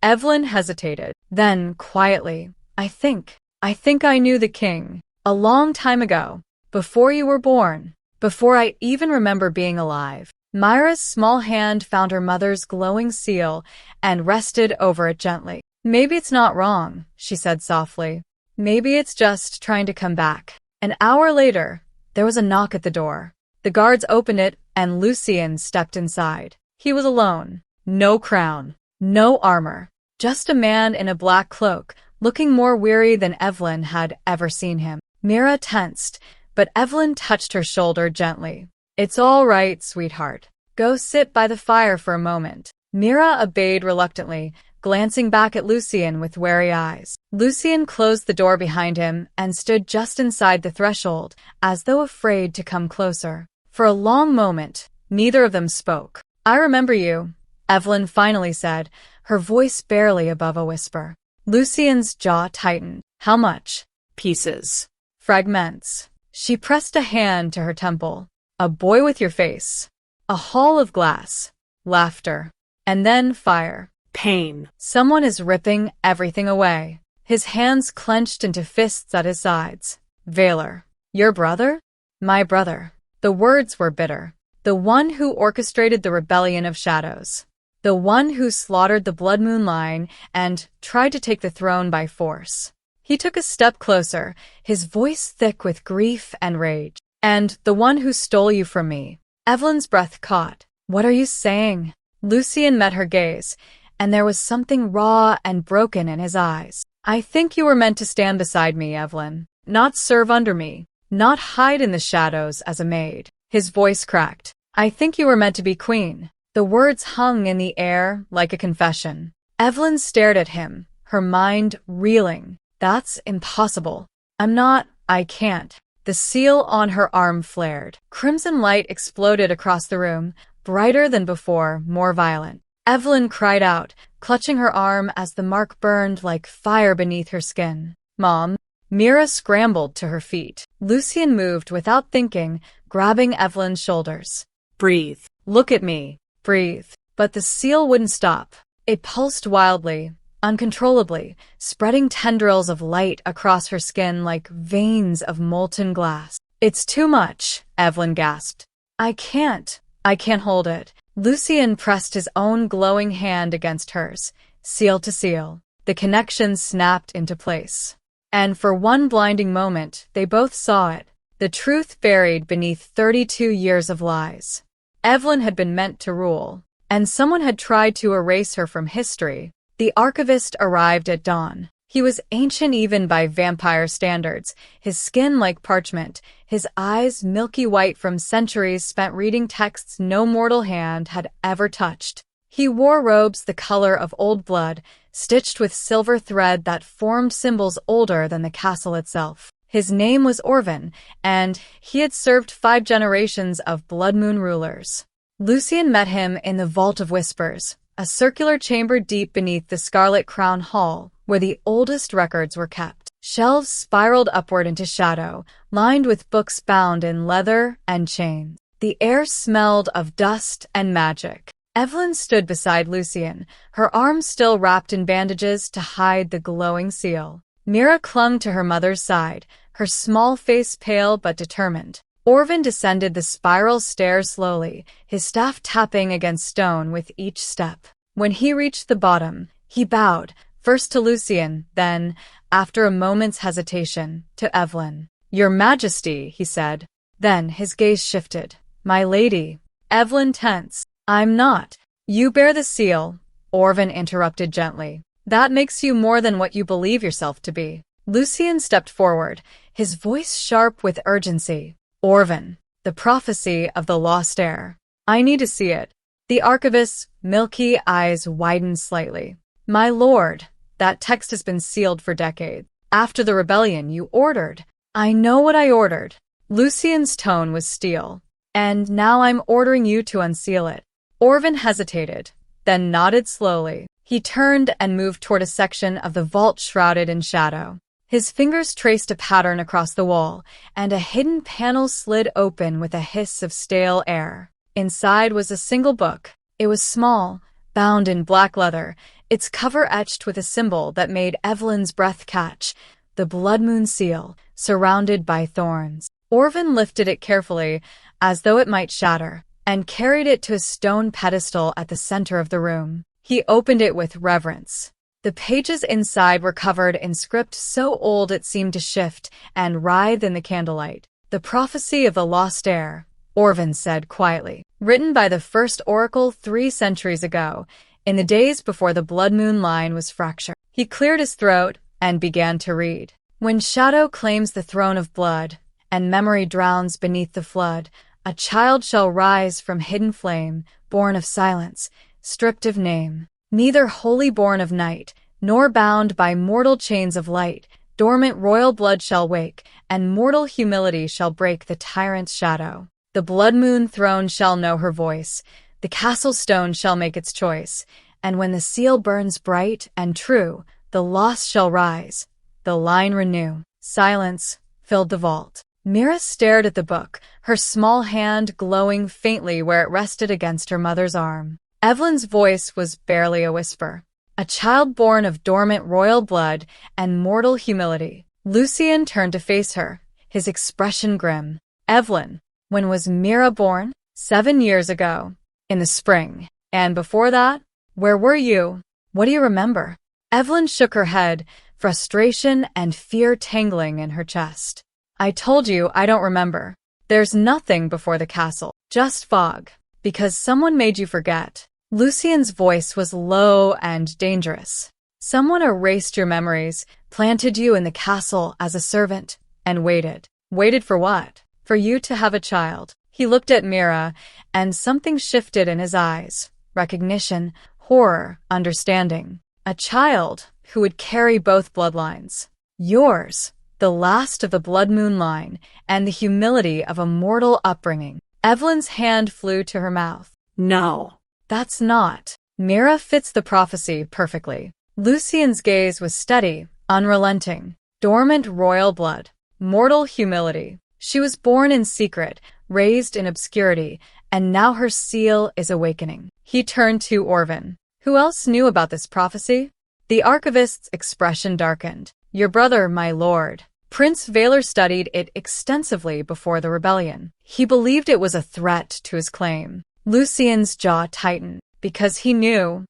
Evelyn hesitated. Then, quietly, I think I knew the king. A long time ago. Before you were born. Before I even remember being alive. Myra's small hand found her mother's glowing seal and rested over it gently. Maybe it's not wrong, she said softly. Maybe it's just trying to come back. An hour later, there was a knock at the door. The guards opened it, and Lucien stepped inside. He was alone. No crown. No armor. Just a man in a black cloak, looking more weary than Evelyn had ever seen him. Myra tensed, but Evelyn touched her shoulder gently. It's all right, sweetheart. Go sit by the fire for a moment. Myra obeyed reluctantly, glancing back at Lucien with wary eyes. Lucien closed the door behind him and stood just inside the threshold, as though afraid to come closer. For a long moment, neither of them spoke. I remember you, Evelyn finally said, her voice barely above a whisper. Lucien's jaw tightened. How much? Pieces. Fragments. She pressed a hand to her temple. A boy with your face. A hall of glass. Laughter. And then fire. Pain. Someone is ripping everything away. His hands clenched into fists at his sides. Valor. Your brother? My brother. The words were bitter. The one who orchestrated the rebellion of shadows. The one who slaughtered the Blood Moon line and tried to take the throne by force. He took a step closer, his voice thick with grief and rage. And the one who stole you from me. Evelyn's breath caught. What are you saying? Lucien met her gaze, and there was something raw and broken in his eyes. I think you were meant to stand beside me, Evelyn. Not serve under me. Not hide in the shadows as a maid. His voice cracked. I think you were meant to be queen. The words hung in the air like a confession. Evelyn stared at him, her mind reeling. That's impossible. I can't. The seal on her arm flared. Crimson light exploded across the room, brighter than before, more violent. Evelyn cried out, clutching her arm as the mark burned like fire beneath her skin. Mom. Myra scrambled to her feet. Lucien moved without thinking, grabbing Evelyn's shoulders. Breathe. Look at me. Breathe. But the seal wouldn't stop. It pulsed wildly, uncontrollably, spreading tendrils of light across her skin like veins of molten glass. It's too much, Evelyn gasped. I can't hold it. Lucien pressed his own glowing hand against hers, seal to seal. The connection snapped into place. And for one blinding moment, they both saw it. The truth buried beneath 32 years of lies. Evelyn had been meant to rule, and someone had tried to erase her from history. The archivist arrived at dawn. He was ancient even by vampire standards, his skin like parchment, his eyes milky white from centuries spent reading texts no mortal hand had ever touched. He wore robes the color of old blood, stitched with silver thread that formed symbols older than the castle itself. His name was Orvin, and he had served 5 generations of Blood Moon rulers. Lucien met him in the Vault of Whispers, a circular chamber deep beneath the Scarlet Crown Hall, where the oldest records were kept. Shelves spiraled upward into shadow, lined with books bound in leather and chains. The air smelled of dust and magic. Evelyn stood beside Lucien, her arms still wrapped in bandages to hide the glowing seal. Myra clung to her mother's side, her small face pale but determined. Orvin descended the spiral stairs slowly, his staff tapping against stone with each step. When he reached the bottom, he bowed, first to Lucien, then, after a moment's hesitation, to Evelyn. Your Majesty, he said. Then his gaze shifted. My lady. Evelyn tense. I'm not. You bear the seal, Orvin interrupted gently. That makes you more than what you believe yourself to be. Lucien stepped forward, his voice sharp with urgency. Orvin, the prophecy of the lost heir. I need to see it. The archivist's milky eyes widened slightly. My lord, that text has been sealed for decades. After the rebellion, you ordered. I know what I ordered. Lucien's tone was steel. And now I'm ordering you to unseal it. Orvin hesitated, then nodded slowly. He turned and moved toward a section of the vault shrouded in shadow. His fingers traced a pattern across the wall, and a hidden panel slid open with a hiss of stale air. Inside was a single book. It was small, bound in black leather, its cover etched with a symbol that made Evelyn's breath catch, the blood moon seal, surrounded by thorns. Orvin lifted it carefully, as though it might shatter, and carried it to a stone pedestal at the center of the room. He opened it with reverence. The pages inside were covered in script so old it seemed to shift and writhe in the candlelight. The prophecy of the lost heir, Orvin said quietly, written by the first oracle 3 centuries ago, in the days before the blood moon line was fractured. He cleared his throat and began to read. When shadow claims the throne of blood, and memory drowns beneath the flood, a child shall rise from hidden flame, born of silence, stripped of name. Neither wholly born of night, nor bound by mortal chains of light, dormant royal blood shall wake, and mortal humility shall break the tyrant's shadow. The blood moon throne shall know her voice, the castle stone shall make its choice, and when the seal burns bright and true, the lost shall rise, the line renew. Silence filled the vault. Mira stared at the book, her small hand glowing faintly where it rested against her mother's arm. Evelyn's voice was barely a whisper. A child born of dormant royal blood and mortal humility. Lucien turned to face her, his expression grim. Evelyn, when was Mira born? 7 years ago. In the spring. And before that? Where were you? What do you remember? Evelyn shook her head, frustration and fear tangling in her chest. I told you I don't remember. There's nothing before the castle, just fog. Because someone made you forget. Lucien's voice was low and dangerous. Someone erased your memories, planted you in the castle as a servant, and waited. Waited for what? For you to have a child. He looked at Mira, and something shifted in his eyes. Recognition, horror, understanding. A child who would carry both bloodlines. Yours, the last of the blood moon line, and the humility of a mortal upbringing. Evelyn's hand flew to her mouth. No. That's not. Mira fits the prophecy perfectly. Lucien's gaze was steady, unrelenting. Dormant royal blood. Mortal humility. She was born in secret, raised in obscurity, and now her seal is awakening. He turned to Orvin. Who else knew about this prophecy? The archivist's expression darkened. Your brother, my lord. Prince Valor studied it extensively before the rebellion. He believed it was a threat to his claim. Lucien's jaw tightened, because he knew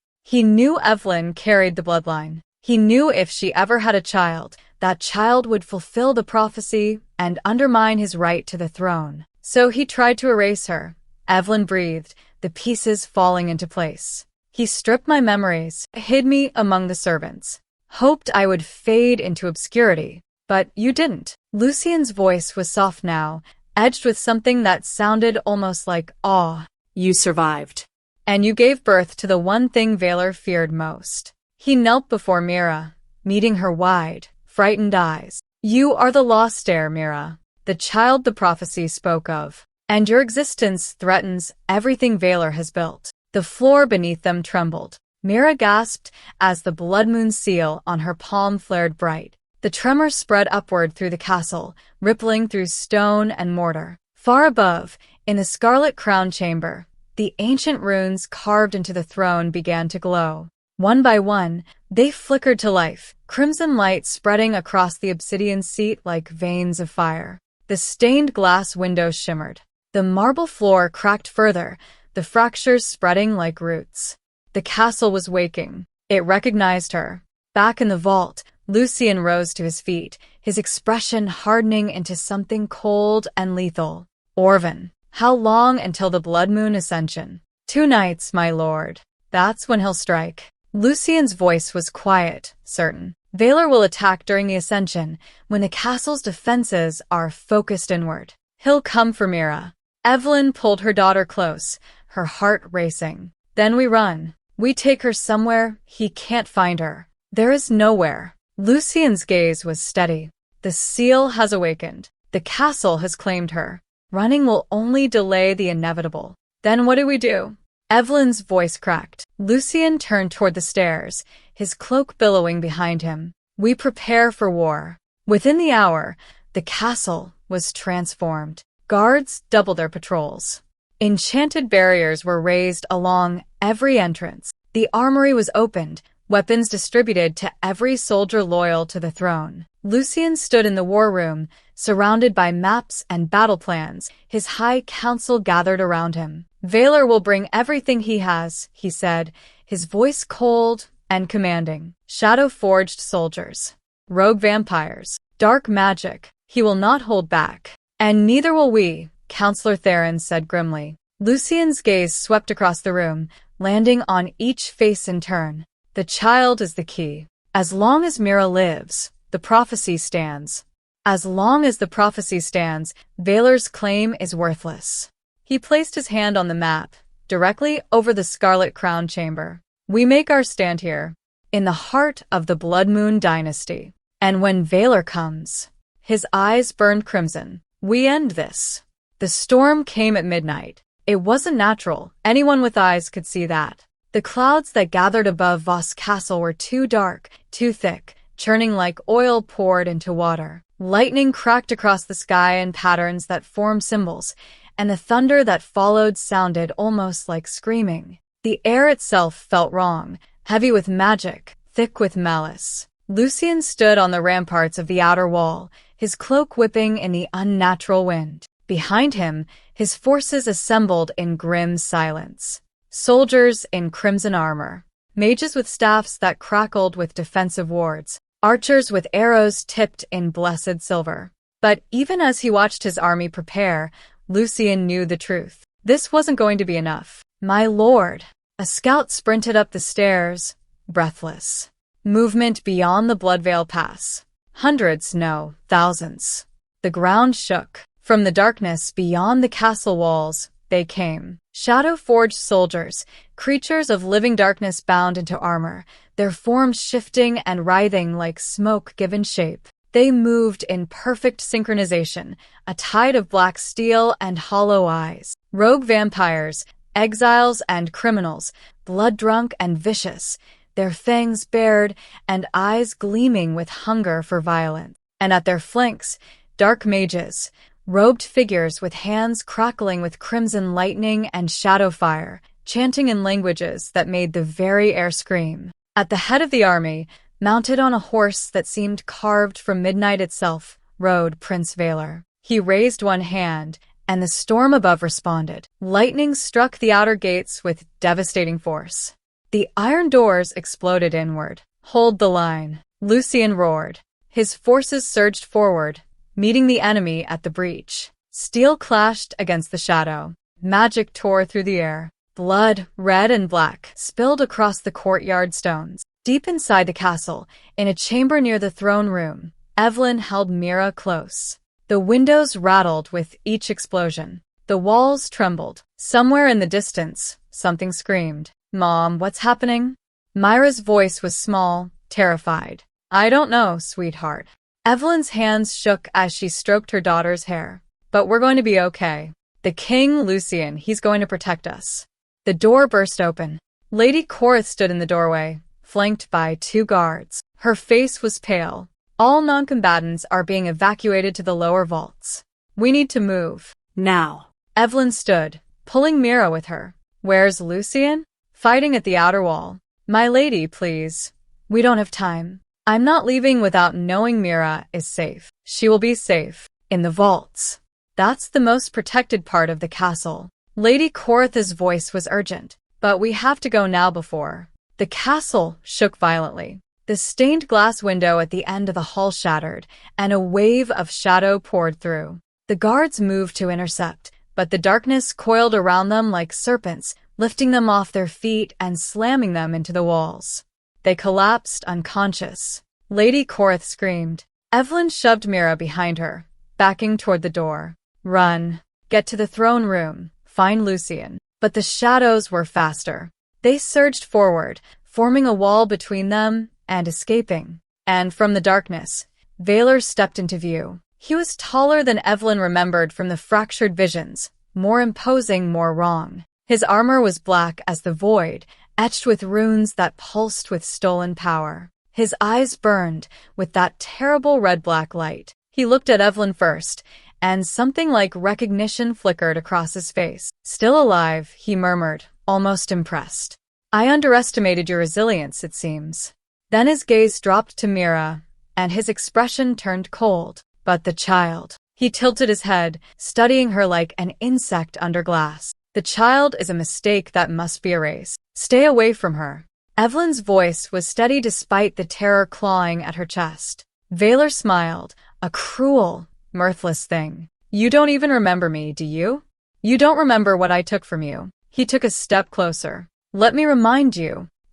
Evelyn carried the bloodline. He knew if she ever had a child, that child would fulfill the prophecy and undermine his right to the throne. So he tried to erase her. Evelyn breathed, the pieces falling into place. He stripped my memories, hid me among the servants. Hoped I would fade into obscurity. But you didn't. Lucien's voice was soft now, edged with something that sounded almost like awe. You survived. And you gave birth to the one thing Valor feared most. He knelt before Mira, meeting her wide, frightened eyes. You are the lost heir, Mira, the child the prophecy spoke of. And your existence threatens everything Valor has built. The floor beneath them trembled. Mira gasped as the blood moon seal on her palm flared bright. The tremor spread upward through the castle, rippling through stone and mortar. Far above, in the scarlet crown chamber, the ancient runes carved into the throne began to glow. One by one, they flickered to life, crimson light spreading across the obsidian seat like veins of fire. The stained glass windows shimmered. The marble floor cracked further, the fractures spreading like roots. The castle was waking. It recognized her. Back in the vault, Lucien rose to his feet, his expression hardening into something cold and lethal. Orvin, how long until the blood moon ascension? 2 nights, my lord. That's when he'll strike. Lucien's voice was quiet, certain. Valor will attack during the ascension, when the castle's defenses are focused inward. He'll come for Mira. Evelyn pulled her daughter close, her heart racing. Then we run. We take her somewhere he can't find her. There is nowhere. Lucien's gaze was steady. The seal has awakened. The castle has claimed her. Running will only delay the inevitable. Then what do we do? Evelyn's voice cracked. Lucien turned toward the stairs, his cloak billowing behind him. We prepare for war. Within the hour, the castle was transformed. Guards doubled their patrols. Enchanted barriers were raised along every entrance. The armory was opened, weapons distributed to every soldier loyal to the throne. Lucien stood in the war room, surrounded by maps and battle plans. His high council gathered around him. "Valor will bring everything he has," he said, his voice cold and commanding. "Shadow-forged soldiers, rogue vampires, dark magic. He will not hold back. And neither will we," Counselor Theron said grimly. Lucien's gaze swept across the room, landing on each face in turn. "The child is the key. As long as Mira lives, the prophecy stands. As long as the prophecy stands, Valor's claim is worthless." He placed his hand on the map, directly over the Scarlet Crown chamber. "We make our stand here, in the heart of the Blood Moon dynasty. And when Valor comes," his eyes burned crimson, "we end this." The storm came at midnight. It wasn't natural. Anyone with eyes could see that. The clouds that gathered above Voss Castle were too dark, too thick, churning like oil poured into water. Lightning cracked across the sky in patterns that formed symbols, and the thunder that followed sounded almost like screaming. The air itself felt wrong, heavy with magic, thick with malice. Lucien stood on the ramparts of the outer wall, his cloak whipping in the unnatural wind. Behind him, his forces assembled in grim silence. Soldiers in crimson armor, mages with staffs that crackled with defensive wards, archers with arrows tipped in blessed silver. But even as he watched his army prepare, Lucien knew the truth. This wasn't going to be enough. "My lord!" A scout sprinted up the stairs, breathless. Movement beyond the Bloodveil Pass. Hundreds, no, thousands. The ground shook. From the darkness beyond the castle walls, they came. Shadow-forged soldiers, creatures of living darkness bound into armor, their forms shifting and writhing like smoke given shape. They moved in perfect synchronization, a tide of black steel and hollow eyes. Rogue vampires, exiles and criminals, blood-drunk and vicious, their fangs bared and eyes gleaming with hunger for violence. And at their flanks, dark mages, robed figures with hands crackling with crimson lightning and shadow fire, chanting in languages that made the very air scream. At the head of the army, mounted on a horse that seemed carved from midnight itself, rode Prince Valor. He raised one hand, and the storm above responded. Lightning struck the outer gates with devastating force. The iron doors exploded inward. "Hold the line," Lucien roared. His forces surged forward, meeting the enemy at the breach. Steel clashed against the shadow. Magic tore through the air. Blood, red and black, spilled across the courtyard stones. Deep inside the castle, in a chamber near the throne room, Evelyn held Mira close. The windows rattled with each explosion. The walls trembled. Somewhere in the distance, something screamed. "Mom, what's happening?" Myra's voice was small, terrified. "I don't know, sweetheart." Evelyn's hands shook as she stroked her daughter's hair. "But we're going to be okay. The King, Lucien, he's going to protect us." The door burst open. Lady Corith stood in the doorway, flanked by 2 guards. Her face was pale. "All non-combatants are being evacuated to the lower vaults. We need to move. Now." Evelyn stood, pulling Mira with her. "Where's Lucien?" "Fighting at the outer wall." "My lady, please. We don't have time. I'm not leaving without knowing Mira is safe." "She will be safe. In the vaults. That's the most protected part of the castle." Lady Corith's voice was urgent. "But we have to go now before." The castle shook violently. The stained glass window at the end of the hall shattered, and a wave of shadow poured through. The guards moved to intercept, but the darkness coiled around them like serpents, lifting them off their feet and slamming them into the walls. They collapsed unconscious. Lady Corith screamed. Evelyn shoved Mira behind her, backing toward the door. "Run. Get to the throne room. Find Lucien." But the shadows were faster. They surged forward, forming a wall between them and escaping. And from the darkness, Valor stepped into view. He was taller than Evelyn remembered from the fractured visions, more imposing, more wrong. His armor was black as the void, etched with runes that pulsed with stolen power. His eyes burned with that terrible red-black light. He looked at Evelyn first, and something like recognition flickered across his face. "Still alive," he murmured, almost impressed. "I underestimated your resilience, it seems." Then his gaze dropped to Mira, and his expression turned cold. "But the child." He tilted his head, studying her like an insect under glass. "The child is a mistake that must be erased. Stay away from her." Evelyn's voice was steady despite the terror clawing at her chest. Valor smiled, a cruel, mirthless thing. "You don't even remember me, do you? You don't remember what I took from you." He took a step closer. "Let me remind you."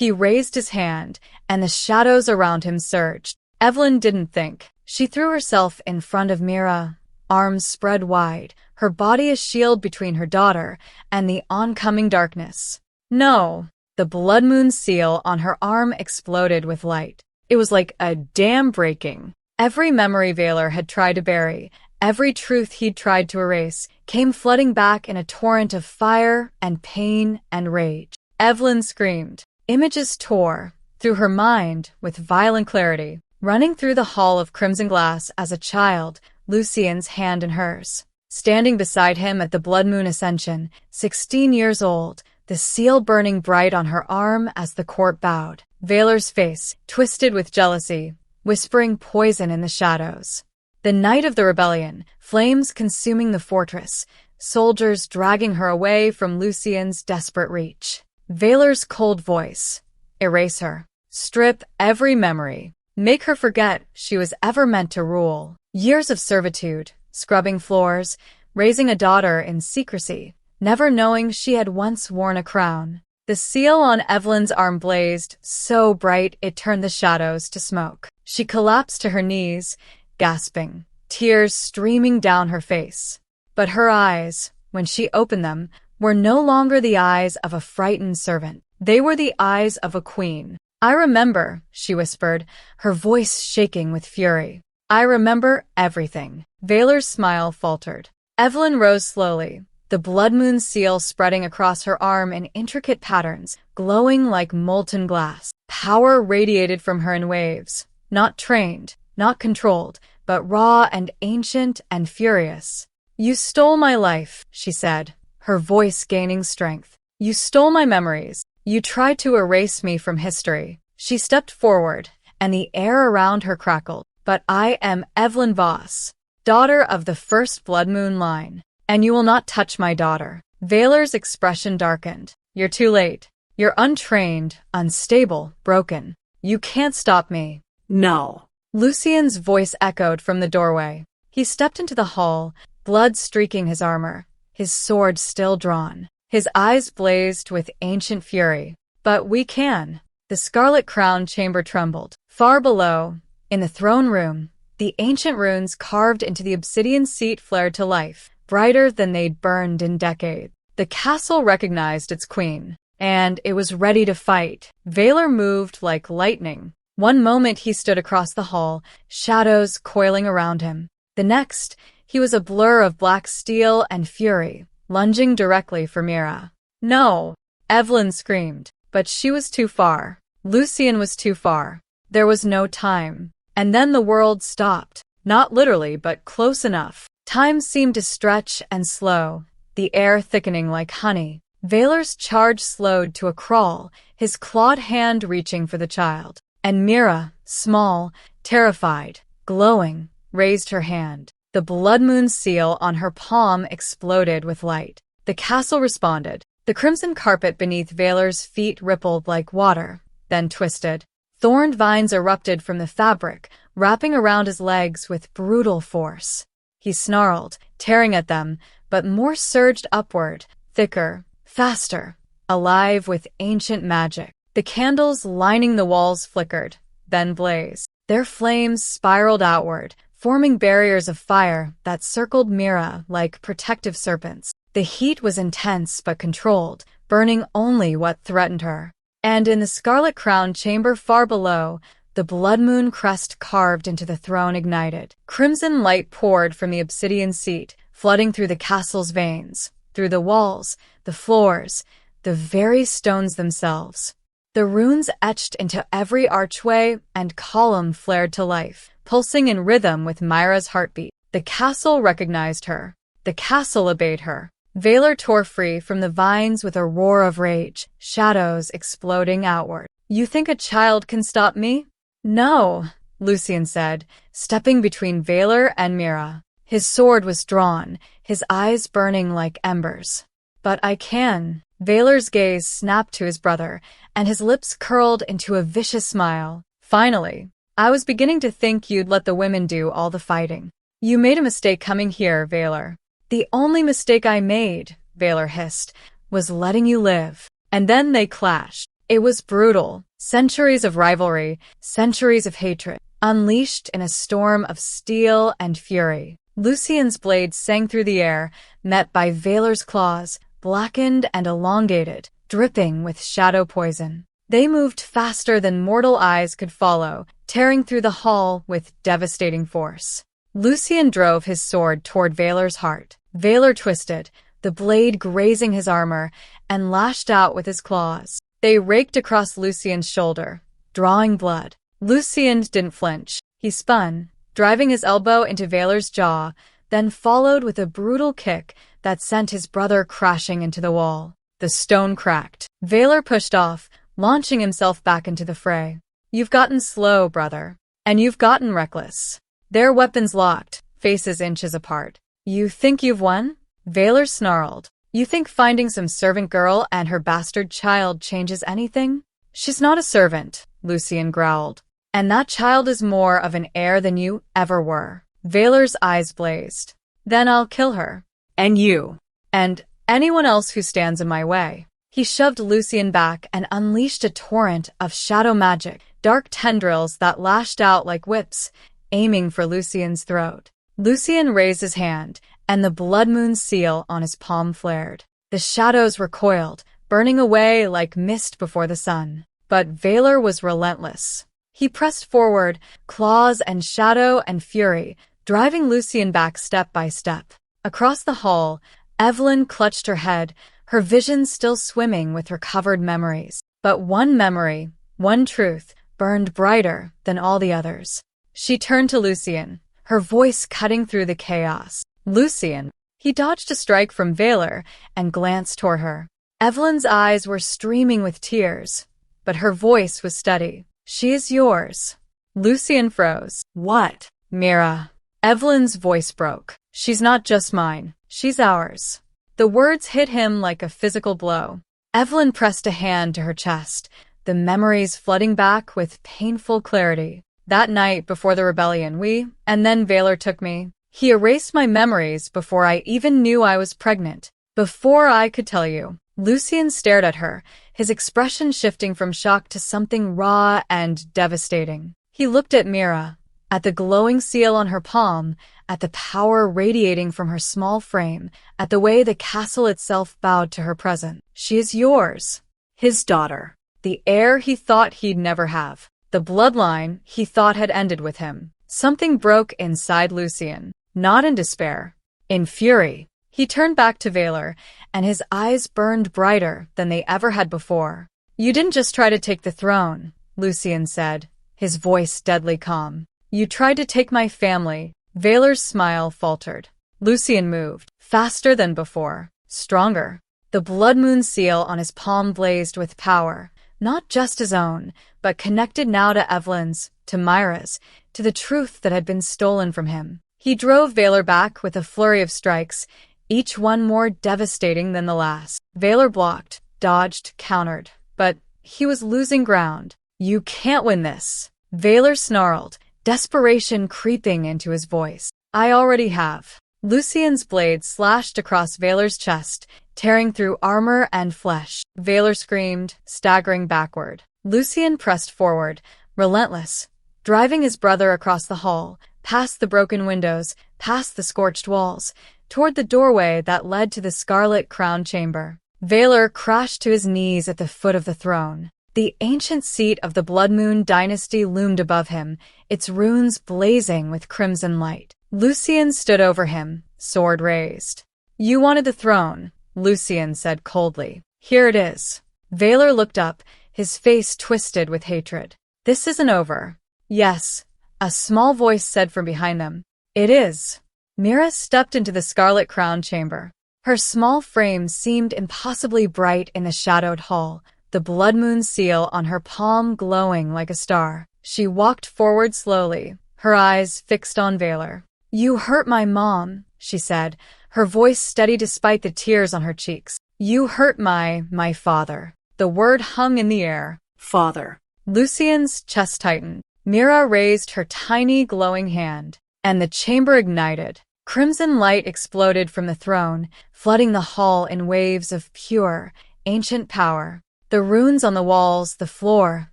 He raised his hand, and the shadows around him surged. Evelyn didn't think. She threw herself in front of Mira, arms spread wide, her body a shield between her daughter and the oncoming darkness. "No." The blood moon seal on her arm exploded with light. It was like a dam breaking. Every memory Valor had tried to bury, every truth he'd tried to erase, came flooding back in a torrent of fire and pain and rage. Evelyn screamed. Images tore through her mind with violent clarity, running through the hall of crimson glass as a child, Lucien's hand in hers. Standing beside him at the blood moon ascension, 16 years old, the seal burning bright on her arm as the court bowed. Valor's face, twisted with jealousy, whispering poison in the shadows. The night of the rebellion, flames consuming the fortress, soldiers dragging her away from Lucien's desperate reach. Valor's cold voice. Erase her. Strip every memory. Make her forget she was ever meant to rule. Years of servitude, scrubbing floors, raising a daughter in secrecy, never knowing she had once worn a crown. The seal on Evelyn's arm blazed so bright it turned the shadows to smoke. She collapsed to her knees, gasping, tears streaming down her face. But her eyes, when she opened them, were no longer the eyes of a frightened servant. They were the eyes of a queen. "I remember," she whispered, her voice shaking with fury. "I remember everything." Valor's smile faltered. Evelyn rose slowly, the blood moon seal spreading across her arm in intricate patterns, glowing like molten glass. Power radiated from her in waves, not trained, not controlled, but raw and ancient and furious. "You stole my life," she said, her voice gaining strength. "You stole my memories. You tried to erase me from history." She stepped forward, and the air around her crackled. "But I am Evelyn Voss, daughter of the first blood moon line, and you will not touch my daughter." Valor's expression darkened. "You're too late. You're untrained, unstable, broken. You can't stop me." "No." Lucien's voice echoed from the doorway. He stepped into the hall, blood streaking his armor, his sword still drawn. His eyes blazed with ancient fury. "But we can." The scarlet crown chamber trembled. Far below, in the throne room, the ancient runes carved into the obsidian seat flared to life, brighter than they'd burned in decades. The castle recognized its queen, and it was ready to fight. Valor moved like lightning. One moment he stood across the hall, shadows coiling around him. The next, he was a blur of black steel and fury, lunging directly for Mira. "No!" Evelyn screamed, but she was too far. Lucien was too far. There was no time. And then the world stopped. Not literally, but close enough. Time seemed to stretch and slow, the air thickening like honey. Valor's charge slowed to a crawl, his clawed hand reaching for the child. And Mira, small, terrified, glowing, raised her hand. The blood moon seal on her palm exploded with light. The castle responded. The crimson carpet beneath Valor's feet rippled like water, then twisted. Thorned vines erupted from the fabric, wrapping around his legs with brutal force. He snarled, tearing at them, but more surged upward, thicker, faster, alive with ancient magic. The candles lining the walls flickered, then blazed. Their flames spiraled outward, forming barriers of fire that circled Mira like protective serpents. The heat was intense but controlled, burning only what threatened her. And in the scarlet crown chamber far below, the blood moon crest carved into the throne ignited. Crimson light poured from the obsidian seat, flooding through the castle's veins, through the walls, the floors, the very stones themselves. The runes etched into every archway and column flared to life, pulsing in rhythm with Myra's heartbeat. The castle recognized her. The castle obeyed her. Valor tore free from the vines with a roar of rage, shadows exploding outward. You think a child can stop me? No, Lucian said, stepping between Valor and Mira. His sword was drawn, his eyes burning like embers. But I can. Valor's gaze snapped to his brother, and his lips curled into a vicious smile. Finally, I was beginning to think you'd let the women do all the fighting. You made a mistake coming here, Valor. The only mistake I made, Valor hissed, was letting you live. And then they clashed. It was brutal. Centuries of rivalry, centuries of hatred, unleashed in a storm of steel and fury. Lucian's blade sang through the air, met by Valor's claws, blackened and elongated, dripping with shadow poison. They moved faster than mortal eyes could follow, tearing through the hall with devastating force. Lucian drove his sword toward Valor's heart. Valor twisted, the blade grazing his armor, and lashed out with his claws. They raked across Lucian's shoulder, drawing blood. Lucian didn't flinch. He spun, driving his elbow into Valor's jaw, then followed with a brutal kick that sent his brother crashing into the wall. The stone cracked. Valor pushed off, launching himself back into the fray. You've gotten slow, brother. And you've gotten reckless. Their weapons locked, faces inches apart. You think you've won? Valor snarled. You think finding some servant girl and her bastard child changes anything? She's not a servant, Lucian growled. And that child is more of an heir than you ever were. Valor's eyes blazed. Then I'll kill her. And you. And anyone else who stands in my way. He shoved Lucian back and unleashed a torrent of shadow magic, dark tendrils that lashed out like whips, aiming for Lucian's throat. Lucian raised his hand, and the blood moon seal on his palm flared. The shadows recoiled, burning away like mist before the sun. But Valor was relentless. He pressed forward, claws and shadow and fury, driving Lucian back step by step. Across the hall, Evelyn clutched her head, her vision still swimming with her covered memories. But one memory, one truth, burned brighter than all the others. She turned to Lucian, her voice cutting through the chaos. Lucian. He dodged a strike from Valor and glanced toward her. Evelyn's eyes were streaming with tears, but her voice was steady. She is yours. Lucian froze. What? Mira. Evelyn's voice broke. She's not just mine. She's ours. The words hit him like a physical blow. Evelyn pressed a hand to her chest, the memories flooding back with painful clarity. That night before the rebellion, and then Valor took me. He erased my memories before I even knew I was pregnant. Before I could tell you. Lucian stared at her, his expression shifting from shock to something raw and devastating. He looked at Mira, at the glowing seal on her palm, at the power radiating from her small frame, at the way the castle itself bowed to her presence. She is yours. His daughter. The heir he thought he'd never have. The bloodline he thought had ended with him. Something broke inside Lucian, not in despair, in fury. He turned back to Valor, and his eyes burned brighter than they ever had before. You didn't just try to take the throne, Lucian said, his voice deadly calm. You tried to take my family. Valor's smile faltered. Lucian moved, faster than before, stronger. The blood moon seal on his palm blazed with power, not just his own, but connected now to Evelyn's, to Myra's, to the truth that had been stolen from him. He drove Valor back with a flurry of strikes, each one more devastating than the last. Valor blocked, dodged, countered, but he was losing ground. You can't win this. Valor snarled, desperation creeping into his voice. I already have. Lucian's blade slashed across Valor's chest, tearing through armor and flesh. Valor screamed, staggering backward. Lucian pressed forward, relentless, driving his brother across the hall, past the broken windows, past the scorched walls, toward the doorway that led to the scarlet crown chamber. Valor crashed to his knees at the foot of the throne. The ancient seat of the Blood Moon dynasty loomed above him, its runes blazing with crimson light. Lucian stood over him, sword raised. You wanted the throne, Lucian said coldly. Here it is. Valor looked up, his face twisted with hatred. This isn't over. Yes, a small voice said from behind them. It is. Mira stepped into the scarlet crown chamber. Her small frame seemed impossibly bright in the shadowed hall, the blood moon seal on her palm glowing like a star. She walked forward slowly, her eyes fixed on Valor. "You hurt my mom," she said, her voice steady despite the tears on her cheeks. "You hurt my father." The word hung in the air. Father. Lucien's chest tightened. Mira raised her tiny glowing hand, and the chamber ignited. Crimson light exploded from the throne, flooding the hall in waves of pure, ancient power. The runes on the walls, the floor,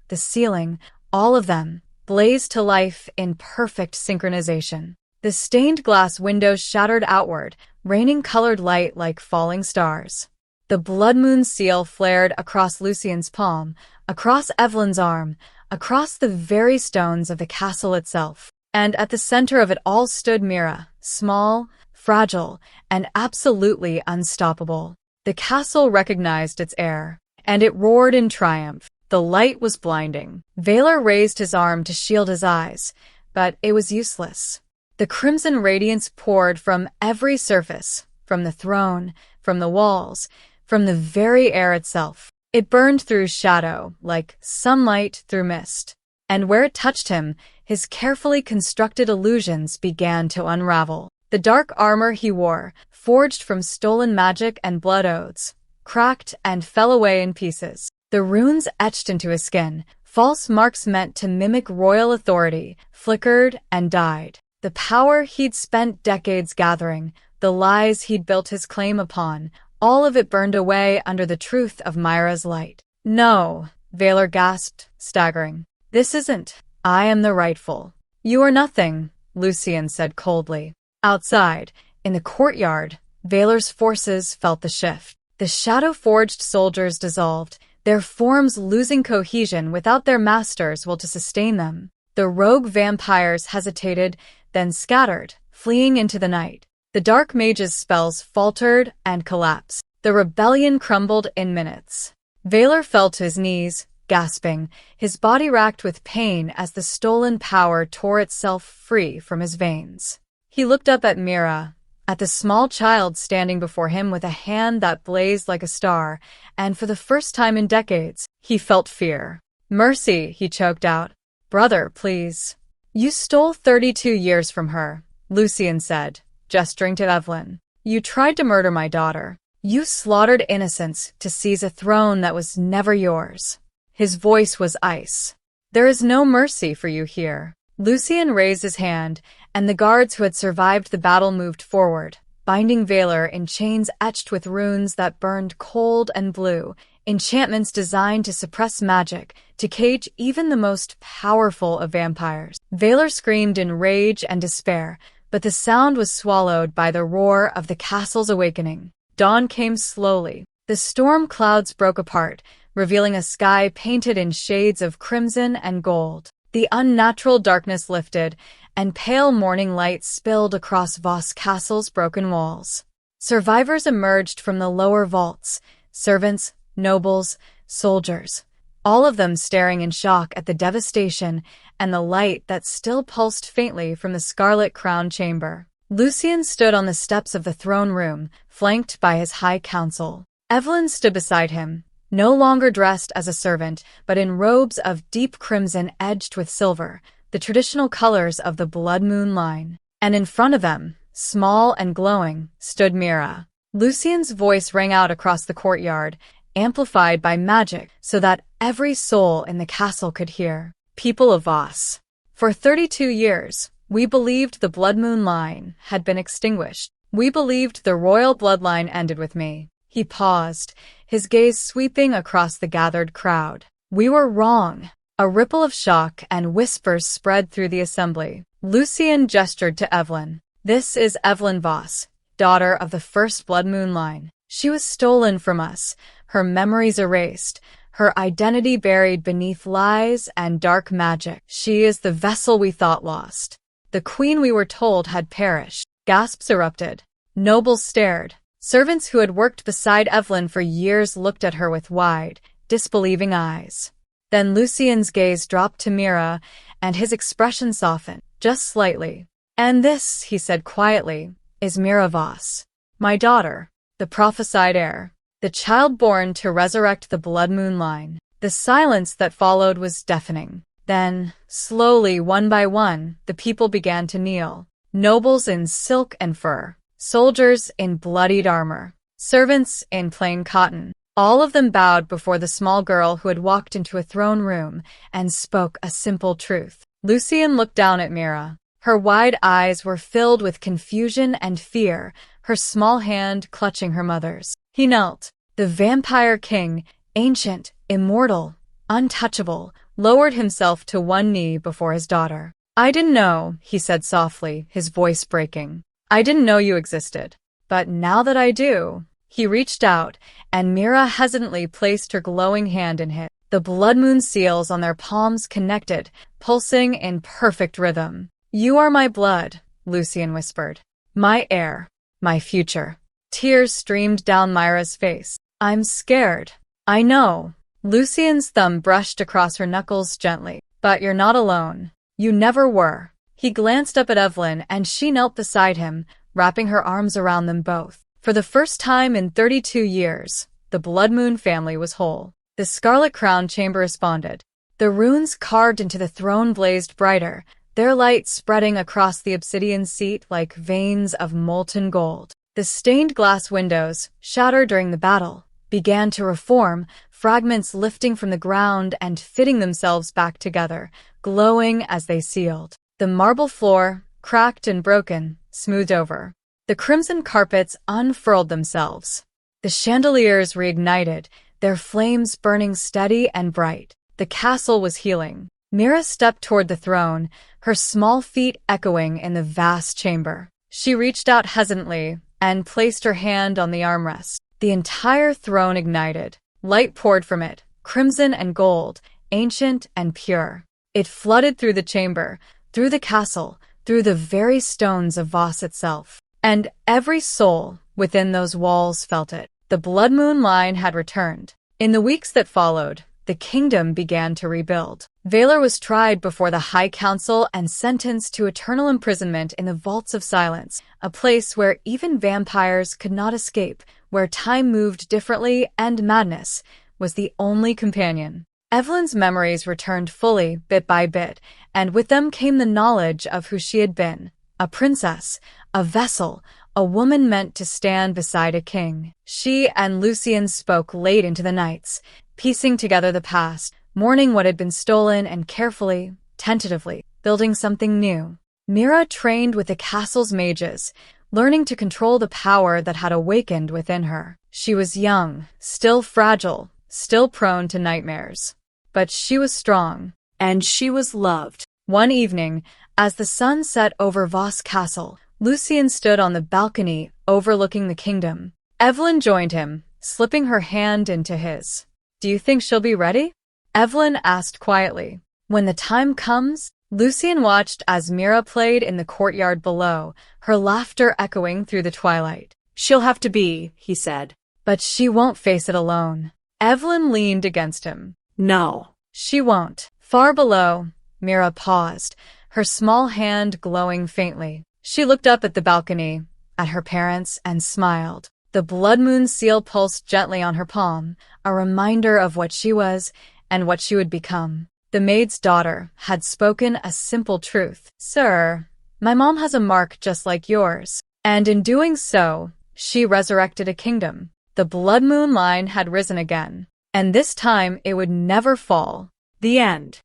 the ceiling, all of them blazed to life in perfect synchronization. The stained glass windows shattered outward, raining colored light like falling stars. The blood moon seal flared across Lucien's palm, across Evelyn's arm, across the very stones of the castle itself. And at the center of it all stood Mira, small, fragile, and absolutely unstoppable. The castle recognized its heir, and it roared in triumph. The light was blinding. Valor raised his arm to shield his eyes, but it was useless. The crimson radiance poured from every surface, from the throne, from the walls, from the very air itself. It burned through shadow, like sunlight through mist. And where it touched him, his carefully constructed illusions began to unravel. The dark armor he wore, forged from stolen magic and blood oaths, cracked and fell away in pieces. The runes etched into his skin, false marks meant to mimic royal authority, flickered and died. The power he'd spent decades gathering, the lies he'd built his claim upon, all of it burned away under the truth of Myra's light. "No," Valor gasped, staggering. "This isn't. I am the rightful." "You are nothing," Lucien said coldly. Outside, in the courtyard, Valor's forces felt the shift. The shadow-forged soldiers dissolved, their forms losing cohesion without their master's will to sustain them. The rogue vampires hesitated, then scattered, fleeing into the night. The dark mage's spells faltered and collapsed. The rebellion crumbled in minutes. Valor fell to his knees, gasping, his body racked with pain as the stolen power tore itself free from his veins. He looked up at Mira, at the small child standing before him with a hand that blazed like a star, and for the first time in decades, he felt fear. "Mercy," he choked out. "Brother, please." "You stole 32 years from her," Lucien said, gesturing to Evelyn. "You tried to murder my daughter. You slaughtered innocents to seize a throne that was never yours." His voice was ice. "There is no mercy for you here." Lucien raised his hand, and the guards who had survived the battle moved forward, binding Valor in chains etched with runes that burned cold and blue, enchantments designed to suppress magic, to cage even the most powerful of vampires. Valor screamed in rage and despair, but the sound was swallowed by the roar of the castle's awakening. Dawn came slowly. The storm clouds broke apart, revealing a sky painted in shades of crimson and gold. The unnatural darkness lifted, and pale morning light spilled across Voss Castle's broken walls. Survivors emerged from the lower vaults, servants, nobles, soldiers, all of them staring in shock at the devastation and the light that still pulsed faintly from the scarlet crown chamber. Lucien stood on the steps of the throne room, flanked by his high council. Evelyn stood beside him, no longer dressed as a servant, but in robes of deep crimson edged with silver, the traditional colors of the blood moon line. And in front of them, small and glowing, stood Mira. Lucien's voice rang out across the courtyard, amplified by magic so that every soul in the castle could hear. "People of Voss, for 32 years, we believed the blood moon line had been extinguished. We believed the royal bloodline ended with me." He paused, his gaze sweeping across the gathered crowd. "We were wrong." A ripple of shock and whispers spread through the assembly. Lucien gestured to Evelyn. "This is Evelyn Voss, daughter of the first blood moon line. She was stolen from us, her memories erased, her identity buried beneath lies and dark magic. She is the vessel we thought lost. The queen we were told had perished." Gasps erupted. Nobles stared. Servants who had worked beside Evelyn for years looked at her with wide, disbelieving eyes. Then Lucien's gaze dropped to Mira, and his expression softened, just slightly. "And this," he said quietly, "is Mira Voss, my daughter, the prophesied heir, the child born to resurrect the blood moon line." The silence that followed was deafening. Then, slowly, one by one, the people began to kneel. Nobles in silk and fur, soldiers in bloodied armor, servants in plain cotton. All of them bowed before the small girl who had walked into a throne room and spoke a simple truth. Lucian looked down at Mira. Her wide eyes were filled with confusion and fear, her small hand clutching her mother's. He knelt. The vampire king, ancient, immortal, untouchable, lowered himself to one knee before his daughter. "I didn't know," he said softly, his voice breaking. "I didn't know you existed. But now that I do." He reached out, and Mira hesitantly placed her glowing hand in his. The blood moon seals on their palms connected, pulsing in perfect rhythm. "You are my blood," Lucian whispered. "My heir. My future." Tears streamed down Myra's face. "I'm scared." "I know." Lucian's thumb brushed across her knuckles gently. "But you're not alone. You never were." He glanced up at Evelyn, and she knelt beside him, wrapping her arms around them both. For the first time in 32 years, the Blood Moon family was whole. The Scarlet Crown Chamber responded. The runes carved into the throne blazed brighter, their light spreading across the obsidian seat like veins of molten gold. The stained glass windows, shattered during the battle, began to reform, fragments lifting from the ground and fitting themselves back together, glowing as they sealed. The marble floor, cracked and broken, smoothed over. The crimson carpets unfurled themselves. The chandeliers reignited, their flames burning steady and bright. The castle was healing. Mira stepped toward the throne, her small feet echoing in the vast chamber. She reached out hesitantly and placed her hand on the armrest. The entire throne ignited. Light poured from it, crimson and gold, ancient and pure. It flooded through the chamber, through the castle, through the very stones of Voss itself. And every soul within those walls felt it. The blood moon line had returned. In the weeks that followed, the kingdom began to rebuild. Valor was tried before the High Council and sentenced to eternal imprisonment in the Vaults of Silence, a place where even vampires could not escape, where time moved differently and madness was the only companion. Evelyn's memories returned fully, bit by bit, and with them came the knowledge of who she had been. A princess, a vessel, a woman meant to stand beside a king. She and Lucian spoke late into the nights, piecing together the past, mourning what had been stolen and carefully, tentatively, building something new. Mira trained with the castle's mages, learning to control the power that had awakened within her. She was young, still fragile, still prone to nightmares. But she was strong. And she was loved. One evening, as the sun set over Voss Castle, Lucian stood on the balcony overlooking the kingdom. Evelyn joined him, slipping her hand into his. "Do you think she'll be ready?" Evelyn asked quietly. "When the time comes?" Lucian watched as Mira played in the courtyard below, her laughter echoing through the twilight. "She'll have to be," he said. "But she won't face it alone." Evelyn leaned against him. "No, she won't." Far below, Mira paused, her small hand glowing faintly. She looked up at the balcony, at her parents, and smiled. The blood moon seal pulsed gently on her palm, a reminder of what she was and what she would become. The maid's daughter had spoken a simple truth. "Sir, my mom has a mark just like yours." And in doing so, she resurrected a kingdom. The blood moon line had risen again. And this time it would never fall. The end.